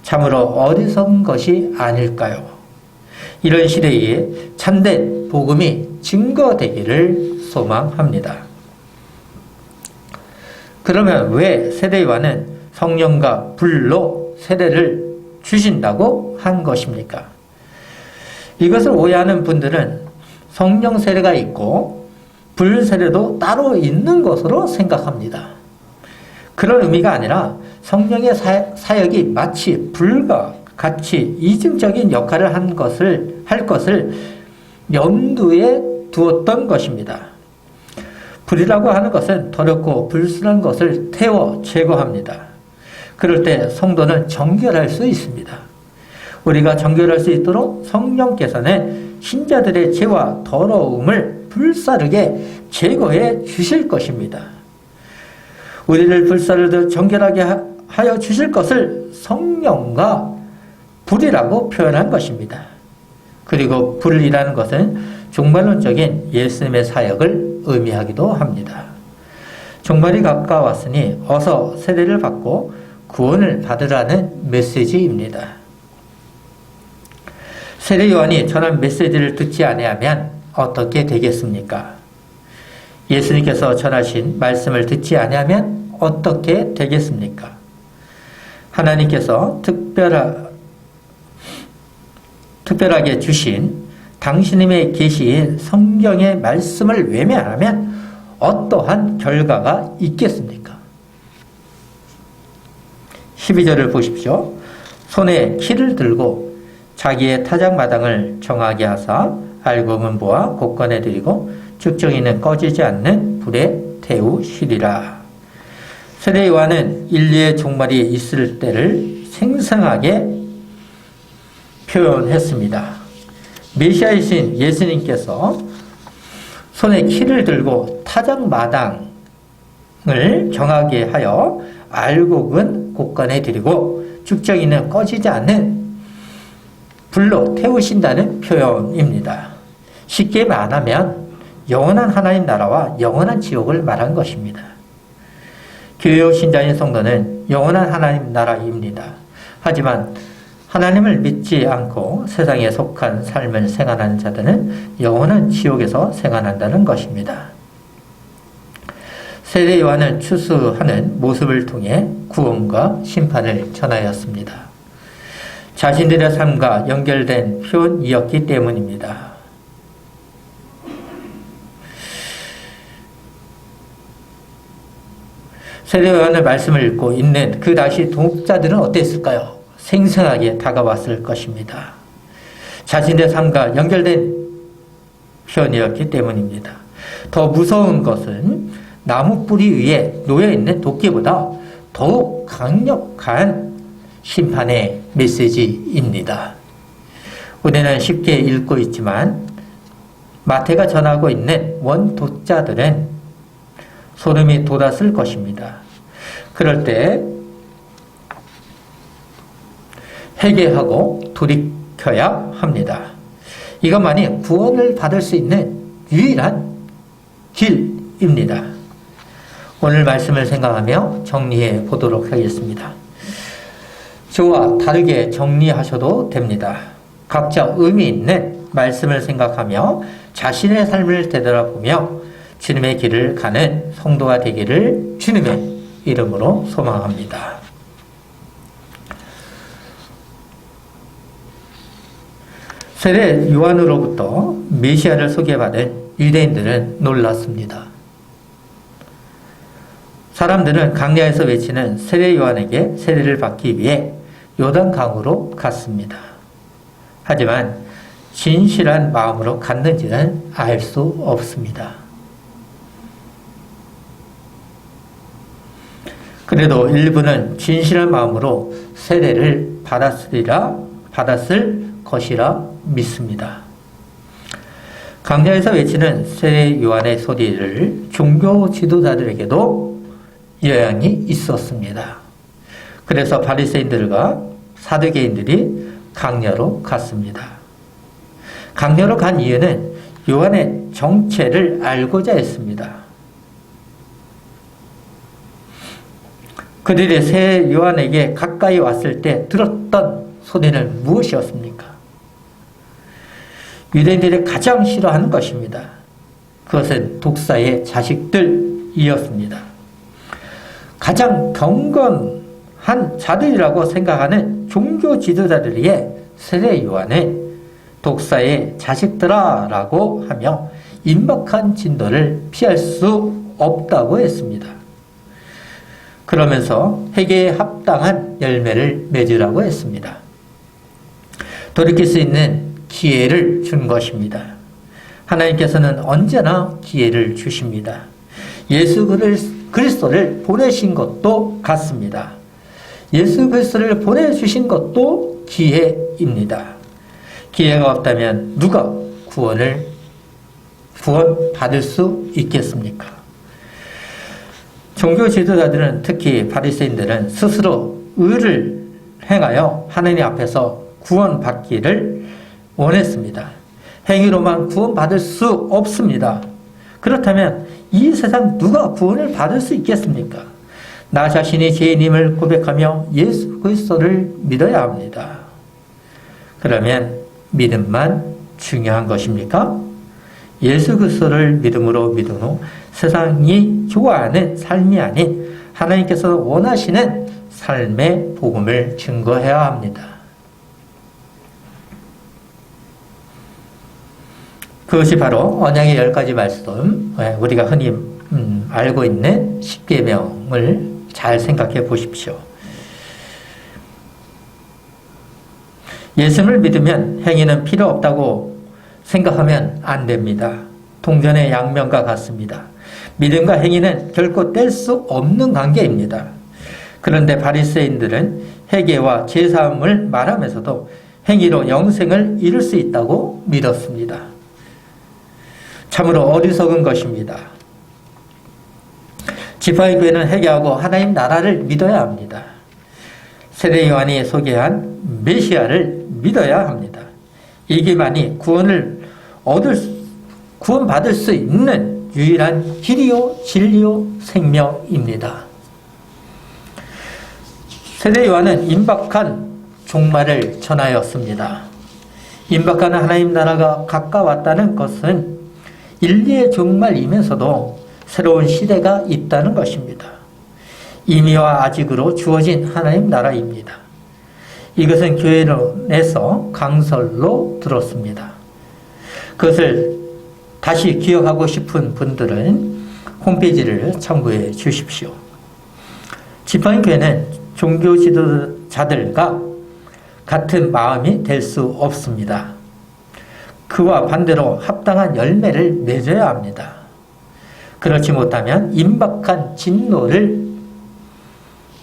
참으로 어리석은 것이 아닐까요? 이런 시대에 참된 복음이 증거되기를 소망합니다. 그러면 왜 세례요한은 성령과 불로 세례를 주신다고 한 것입니까? 이것을 오해하는 분들은 성령 세례가 있고 불 세례도 따로 있는 것으로 생각합니다. 그런 의미가 아니라 성령의 사역이 마치 불과 같이 이중적인 역할을 할 것을 염두에 두었던 것입니다. 불이라고 하는 것은 더럽고 불순한 것을 태워 제거합니다. 그럴 때 성도는 정결할 수 있습니다. 우리가 정결할 수 있도록 성령께서는 신자들의 죄와 더러움을 불사르게 제거해 주실 것입니다. 우리를 불사르듯 정결하게 하여 주실 것을 성령과 불이라고 표현한 것입니다. 그리고 불이라는 것은 종말론적인 예수님의 사역을 의미하기도 합니다. 종말이 가까웠으니 어서 세례를 받고 구원을 받으라는 메시지입니다. 세례 요한이 전한 메시지를 듣지 아니하면 어떻게 되겠습니까? 예수님께서 전하신 말씀을 듣지 아니하면 어떻게 되겠습니까? 하나님께서 특별하게 주신 당신님의 계시인 성경의 말씀을 외면하면 어떠한 결과가 있겠습니까? 12절을 보십시오. 손에 키를 들고 자기의 타작마당을 정하게 하사 알곡은 모아 곳간에 들이고 죽정이는 꺼지지 않는 불에 태우시리라. 세례 요한은 인류의 종말이 있을 때를 생생하게 표현했습니다. 메시아이신 예수님께서 손에 키를 들고 타작마당을 정하게 하여 알곡은 곳간에 들이고 죽정이는 꺼지지 않는 불로 태우신다는 표현입니다. 쉽게 말하면 영원한 하나님 나라와 영원한 지옥을 말한 것입니다. 교회 신자인 성도는 영원한 하나님 나라입니다. 하지만 하나님을 믿지 않고 세상에 속한 삶을 생활하는 자들은 영원한 지옥에서 생활한다는 것입니다. 세례 요한을 추수하는 모습을 통해 구원과 심판을 전하였습니다. 자신들의 삶과 연결된 표현이었기 때문입니다. 세례 요한의 말씀을 읽고 있는 그 당시 동역자들은 어땠을까요? 생생하게 다가왔을 것입니다. 자신의 삶과 연결된 표현이었기 때문입니다. 더 무서운 것은 나무 뿌리 위에 놓여있는 도끼보다 더욱 강력한 심판의 메시지입니다. 우리는 쉽게 읽고 있지만 마태가 전하고 있는 원독자들은 소름이 돋았을 것입니다. 그럴 때 회개하고 돌이켜야 합니다. 이것만이 구원을 받을 수 있는 유일한 길입니다. 오늘 말씀을 생각하며 정리해 보도록 하겠습니다. 저와 다르게 정리하셔도 됩니다. 각자 의미 있는 말씀을 생각하며 자신의 삶을 되돌아보며 주님의 길을 가는 성도가 되기를 주님의 이름으로 소망합니다. 세례 요한으로부터 메시아를 소개받은 유대인들은 놀랐습니다. 사람들은 강야에서 외치는 세례 요한에게 세례를 받기 위해 요단강으로 갔습니다. 하지만 진실한 마음으로 갔는지는 알 수 없습니다. 그래도 일부는 진실한 마음으로 세례를 받았을 것이라 믿습니다. 강야에서 외치는 세례 요한의 소리를 종교 지도자들에게도 영향이 있었습니다. 그래서 바리새인들과 사두개인들이 강야로 갔습니다. 강야로 간 이유는 요한의 정체를 알고자 했습니다. 그들이 새 요한에게 가까이 왔을 때 들었던 소리는 무엇이었습니까? 유대인들이 가장 싫어하는 것입니다. 그것은 독사의 자식들이었습니다. 가장 경건한 자들이라고 생각하는 종교 지도자들에게 세례 요한은 독사의 자식들아라고 하며 임박한 진노를 피할 수 없다고 했습니다. 그러면서 회개에 합당한 열매를 맺으라고 했습니다. 돌이킬 수 있는 기회를 준 것입니다. 하나님께서는 언제나 기회를 주십니다. 예수 그리스도를 보내신 것도 같습니다. 예수 그리스도를 보내주신 것도 기회입니다. 기회가 없다면 누가 구원받을 수 있겠습니까? 종교 지도자들은, 특히 바리새인들은 스스로 의를 행하여 하나님 앞에서 구원받기를 원했습니다. 행위로만 구원받을 수 없습니다. 그렇다면 이 세상 누가 구원을 받을 수 있겠습니까? 나 자신이 죄인임을 고백하며 예수 그리스도를 믿어야 합니다. 그러면 믿음만 중요한 것입니까? 예수 그리스도를 믿음으로 믿은 후 세상이 좋아하는 삶이 아닌 하나님께서 원하시는 삶의 복음을 증거해야 합니다. 그것이 바로 언약의 10가지 말씀, 우리가 흔히 알고 있는 십계명을 잘 생각해 보십시오. 예수를 믿으면 행위는 필요 없다고 생각하면 안 됩니다. 동전의 양면과 같습니다. 믿음과 행위는 결코 뗄 수 없는 관계입니다. 그런데 바리새인들은 회개와 제사함을 말하면서도 행위로 영생을 이룰 수 있다고 믿었습니다. 참으로 어리석은 것입니다. 지파의 교회는 회개하고 하나님 나라를 믿어야 합니다. 세례 요한이 소개한 메시아를 믿어야 합니다. 이게만이 구원받을 수 있는 유일한 길이요 진리요 생명입니다. 세례 요한은 임박한 종말을 전하였습니다. 임박한 하나님 나라가 가까웠다는 것은 인류의 종말이면서도 새로운 시대가 있다는 것입니다. 이미와 아직으로 주어진 하나님 나라입니다. 이것은 교회론에서 강설로 들었습니다. 그것을 다시 기억하고 싶은 분들은 홈페이지를 참고해 주십시오. 지파인교회는 종교 지도자들과 같은 마음이 될 수 없습니다. 그와 반대로 합당한 열매를 맺어야 합니다. 그렇지 못하면 임박한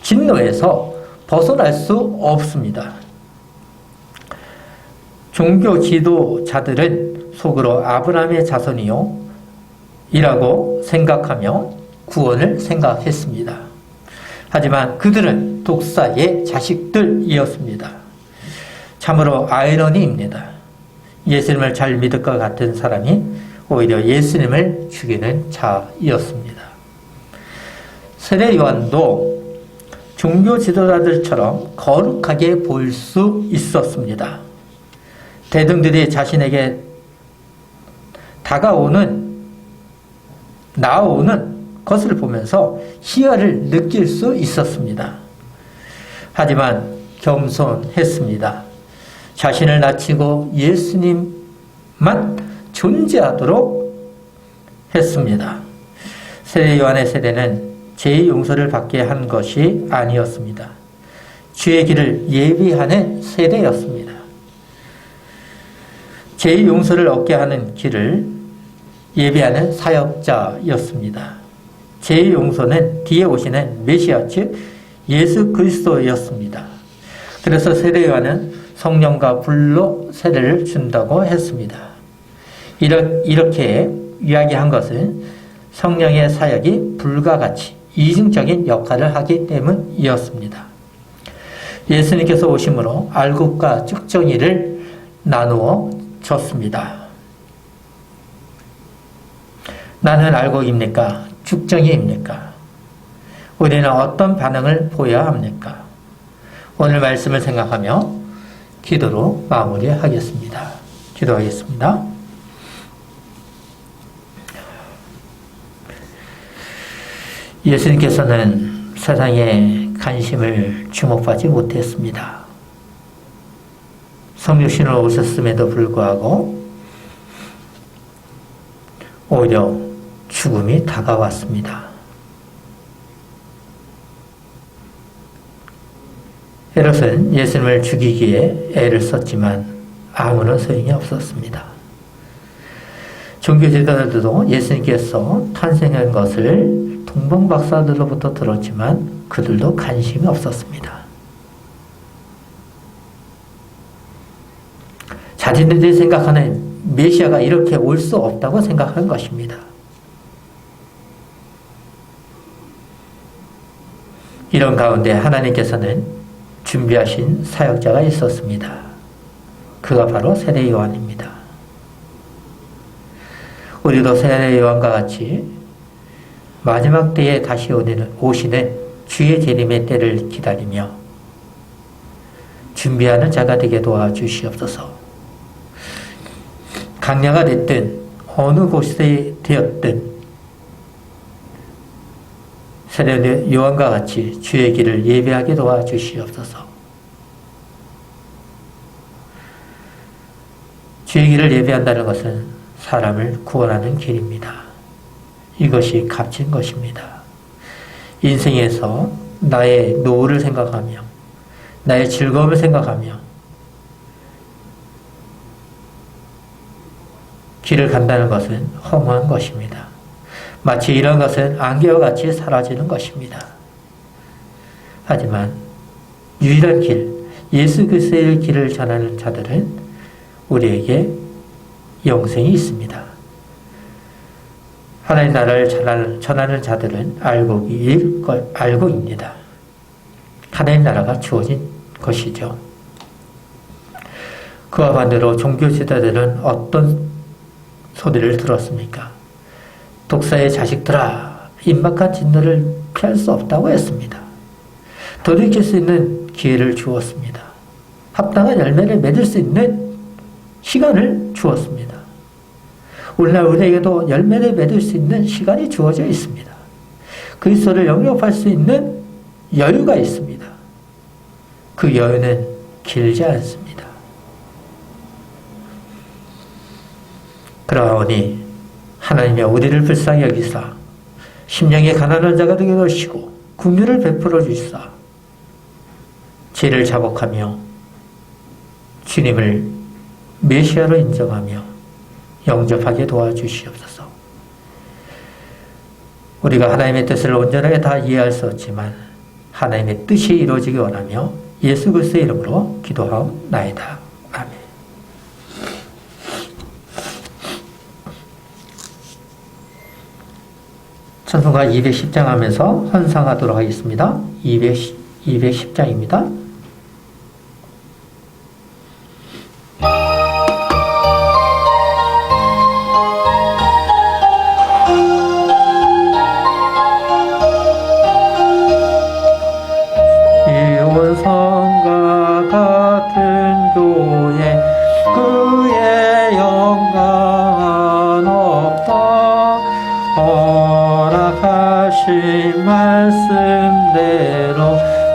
진노에서 벗어날 수 없습니다. 종교 지도자들은 속으로 아브라함의 자손이요 이라고 생각하며 구원을 생각했습니다. 하지만 그들은 독사의 자식들이었습니다. 참으로 아이러니입니다. 예수님을 잘 믿을 것 같은 사람이 오히려 예수님을 죽이는 자이었습니다. 세례 요한도 종교 지도자들처럼 거룩하게 보일 수 있었습니다. 대등들이 자신에게 나오는 것을 보면서 희열을 느낄 수 있었습니다. 하지만 겸손했습니다. 자신을 낮추고 예수님만 존재하도록 했습니다. 세례 요한의 세대는 죄의 용서를 받게 한 것이 아니었습니다. 주의 길을 예비하는 세례였습니다. 죄의 용서를 얻게 하는 길을 예비하는 사역자였습니다. 죄의 용서는 뒤에 오시는 메시아 즉 예수 그리스도였습니다. 그래서 세례요한은 성령과 불로 세례를 준다고 했습니다. 이렇게 이야기한 것은 성령의 사역이 불과 같이 이중적인 역할을 하기 때문이었습니다. 예수님께서 오심으로 알곡과 쭉정이를 나누어 줬습니다. 나는 알곡입니까? 쭉정이입니까? 우리는 어떤 반응을 보여야 합니까? 오늘 말씀을 생각하며 기도로 마무리하겠습니다. 기도하겠습니다. 예수님께서는 세상의 관심을 주목받지 못했습니다. 성육신으로 오셨음에도 불구하고 오히려 죽음이 다가왔습니다. 헤롯은 예수님을 죽이기에 애를 썼지만 아무런 소용이 없었습니다. 종교지도자들도 예수님께서 탄생한 것을 동방박사들로부터 들었지만 그들도 관심이 없었습니다. 자신들이 생각하는 메시아가 이렇게 올 수 없다고 생각하는 것입니다. 이런 가운데 하나님께서는 준비하신 사역자가 있었습니다. 그가 바로 세례 요한입니다. 우리도 세례 요한과 같이 마지막 때에 다시 오시는 주의 재림의 때를 기다리며 준비하는 자가 되게 도와주시옵소서. 강야가 됐든 어느 곳에 되었든 세례 요한과 같이 주의 길을 예배하게 도와주시옵소서. 주의 길을 예배한다는 것은 사람을 구원하는 길입니다. 이것이 값진 것입니다. 인생에서 나의 노후를 생각하며 나의 즐거움을 생각하며 길을 간다는 것은 허무한 것입니다. 마치 이런 것은 안개와 같이 사라지는 것입니다. 하지만 유일한 길, 예수 그리스도의 길을 전하는 자들은 우리에게 영생이 있습니다. 하나님 나라를 전하는 자들은 알곡입니다. 하나님 나라가 주어진 것이죠. 그와 반대로 종교 지도자들은 어떤 소리를 들었습니까? 독사의 자식들아, 임박한 진노를 피할 수 없다고 했습니다. 돌이킬 수 있는 기회를 주었습니다. 합당한 열매를 맺을 수 있는 시간을 주었습니다. 오늘날 우리에게도 열매를 맺을 수 있는 시간이 주어져 있습니다. 그리스도를 영접할 수 있는 여유가 있습니다. 그 여유는 길지 않습니다. 그러하오니 하나님이 우리를 불쌍히 여기사 심령에 가난한 자가 되게 하시고 긍휼을 베풀어 주시사 죄를 자복하며 주님을 메시아로 인정하며 영접하게 도와주시옵소서. 우리가 하나님의 뜻을 온전하게 다 이해할 수 없지만 하나님의 뜻이 이루어지기 원하며 예수 그리스도의 이름으로 기도하옵나이다. 아멘. 찬송가 210장 하면서 헌상하도록 하겠습니다. 210장입니다. 이원성과 같은 교회 그의 영광은 없다. 허락하신 말씀대로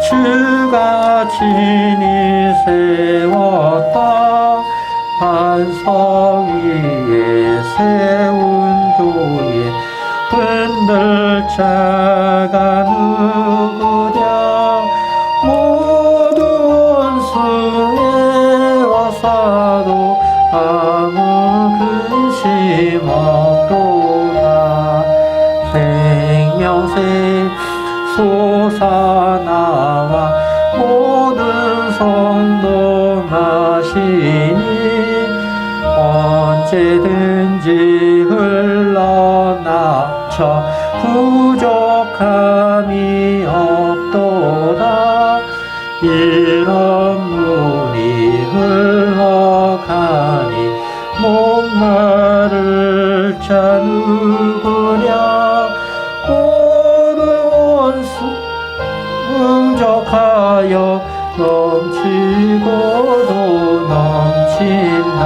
주가 친히 세웠다. 반석 위에 세운 교회 흔들 자가 누구랴 모두 원수에 와사도 아무 근심 없도다 생명새 솟아나와 모든 성도 마시니 언제든지 흘러나쳐 부족함이 없도다 이런 물이 흘러가니 목마를 자 누구랴 모든 원수 응적하여 넘치고도 넘친다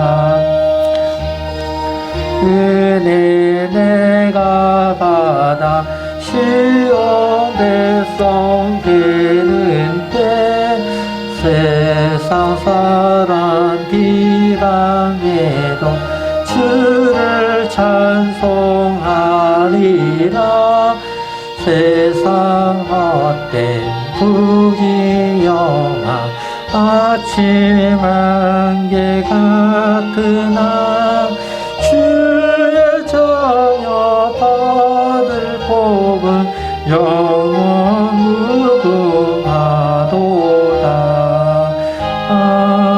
은혜 내가 받아 시온 백성 되는 때 세상 사람 비방에도 주를 찬송하리라 세상 헛된 부귀영화 아침 안개 같으나 주의 자녀 받을 복은 영원 무궁하도다 아멘.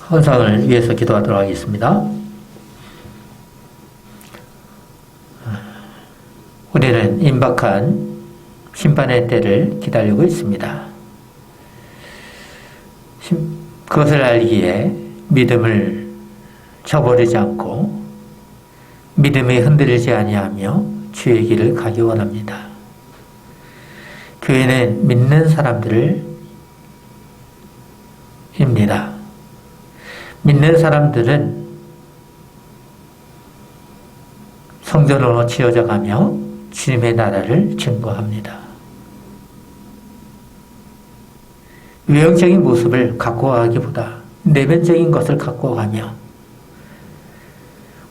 헌상을 위해서 기도하도록 하겠습니다. 우리는 임박한 심판의 때를 기다리고 있습니다. 그것을 알기에 믿음을 저버리지 않고 믿음에 흔들리지 아니하며 주의 길을 가기 원합니다. 교회는 믿는 사람들을 입니다. 믿는 사람들은 성전으로 지어져 가며 주님의 나라를 증거합니다. 외형적인 모습을 갖고 가기보다 내면적인 것을 갖고 가며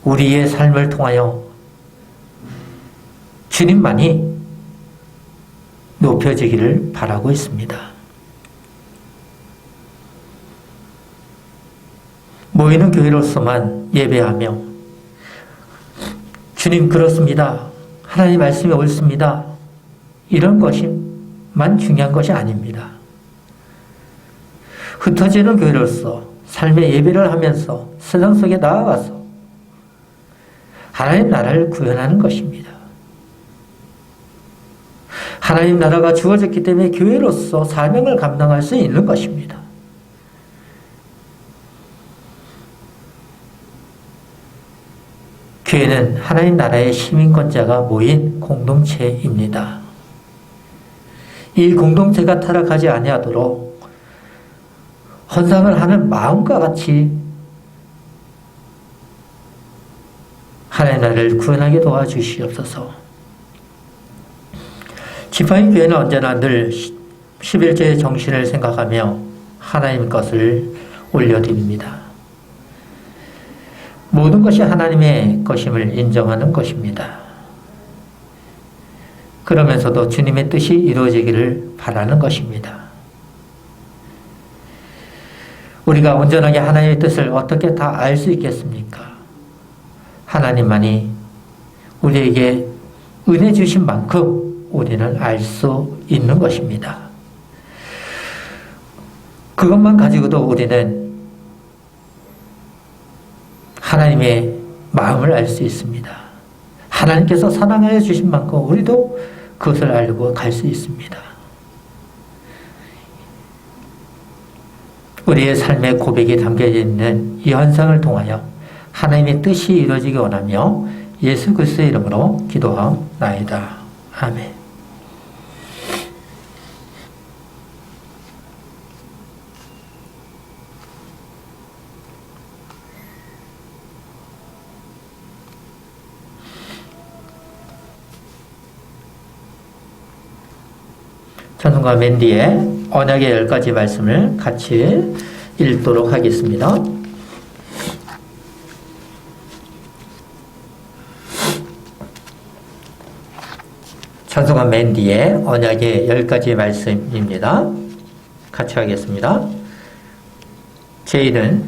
우리의 삶을 통하여 주님만이 높여지기를 바라고 있습니다. 모이는 교회로서만 예배하며 주님 그렇습니다. 하나님 말씀이 옳습니다. 이런 것이만 중요한 것이 아닙니다. 흩어지는 교회로서 삶의 예배를 하면서 세상 속에 나아가서 하나님 나라를 구현하는 것입니다. 하나님 나라가 주어졌기 때문에 교회로서 사명을 감당할 수 있는 것입니다. 교회는 하나님 나라의 시민권자가 모인 공동체입니다. 이 공동체가 타락하지 아니하도록 헌상을 하는 마음과 같이 하나님 나라를 구현하게 도와주시옵소서. 지파인 교회는 언제나 늘 11조의 정신을 생각하며 하나님 것을 올려드립니다. 모든 것이 하나님의 것임을 인정하는 것입니다. 그러면서도 주님의 뜻이 이루어지기를 바라는 것입니다. 우리가 온전하게 하나님의 뜻을 어떻게 다 알 수 있겠습니까? 하나님만이 우리에게 은혜 주신 만큼 우리는 알 수 있는 것입니다. 그것만 가지고도 우리는 하나님의 마음을 알 수 있습니다. 하나님께서 사랑하여 주신 만큼 우리도 그것을 알고 갈 수 있습니다. 우리의 삶의 고백이 담겨져 있는 이 환상을 통하여 하나님의 뜻이 이루어지기 원하며 예수 그리스도의 이름으로 기도하옵나이다. 아멘. 찬송가 맨 뒤에 언약의 10가지 말씀을 같이 읽도록 하겠습니다. 찬송가 맨 뒤에 언약의 10가지 말씀입니다. 같이 하겠습니다. 제1은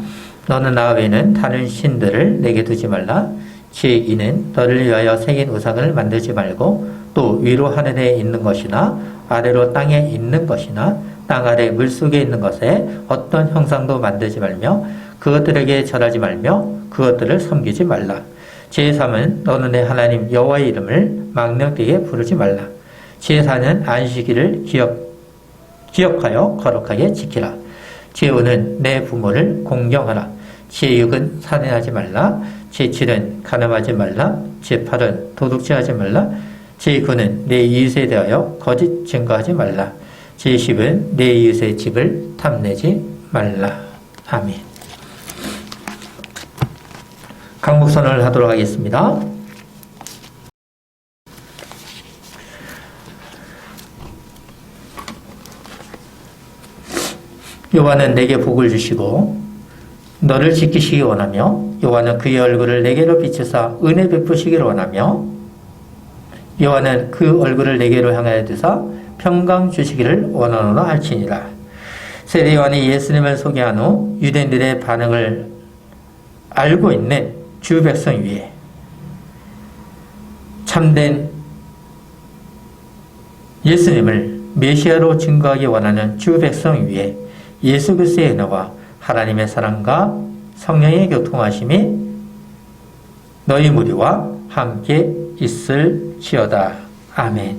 너는 나 외에는 다른 신들을 내게 두지 말라. 제2는 너를 위하여 새긴 우상을 만들지 말고 또 위로 하늘에 있는 것이나 아래로 땅에 있는 것이나 땅 아래 물속에 있는 것에 어떤 형상도 만들지 말며 그것들에게 절하지 말며 그것들을 섬기지 말라. 제3은 너는 내 하나님 여호와의 이름을 망령되게 부르지 말라. 제4는 안식일을 기억하여 거룩하게 지키라. 제5는 내 부모를 공경하라. 제6은 살인하지 말라. 제7은 간음하지 말라. 제8은 도둑질하지 말라. 제9는 내 이웃에 대하여 거짓 증거하지 말라. 제10은 내 이웃의 집을 탐내지 말라. 아멘. 강목선을 하도록 하겠습니다. 여호와는 내게 복을 주시고 너를 지키시기 원하며 여호와는 그의 얼굴을 내게로 비추사 은혜 베푸시기를 원하며 여호와는 그 얼굴을 내게로 향하여 드사 평강 주시기를 원하노라 할지니라. 세례 요한이 예수님을 소개한 후 유대인들의 반응을 알고 있는 주 백성 위에 참된 예수님을 메시아로 증거하기 원하는 주 백성 위에 예수 그리스도의 은혜와 하나님의 사랑과 성령의 교통하심이 너희 무리와 함께 있을지어다. 아멘.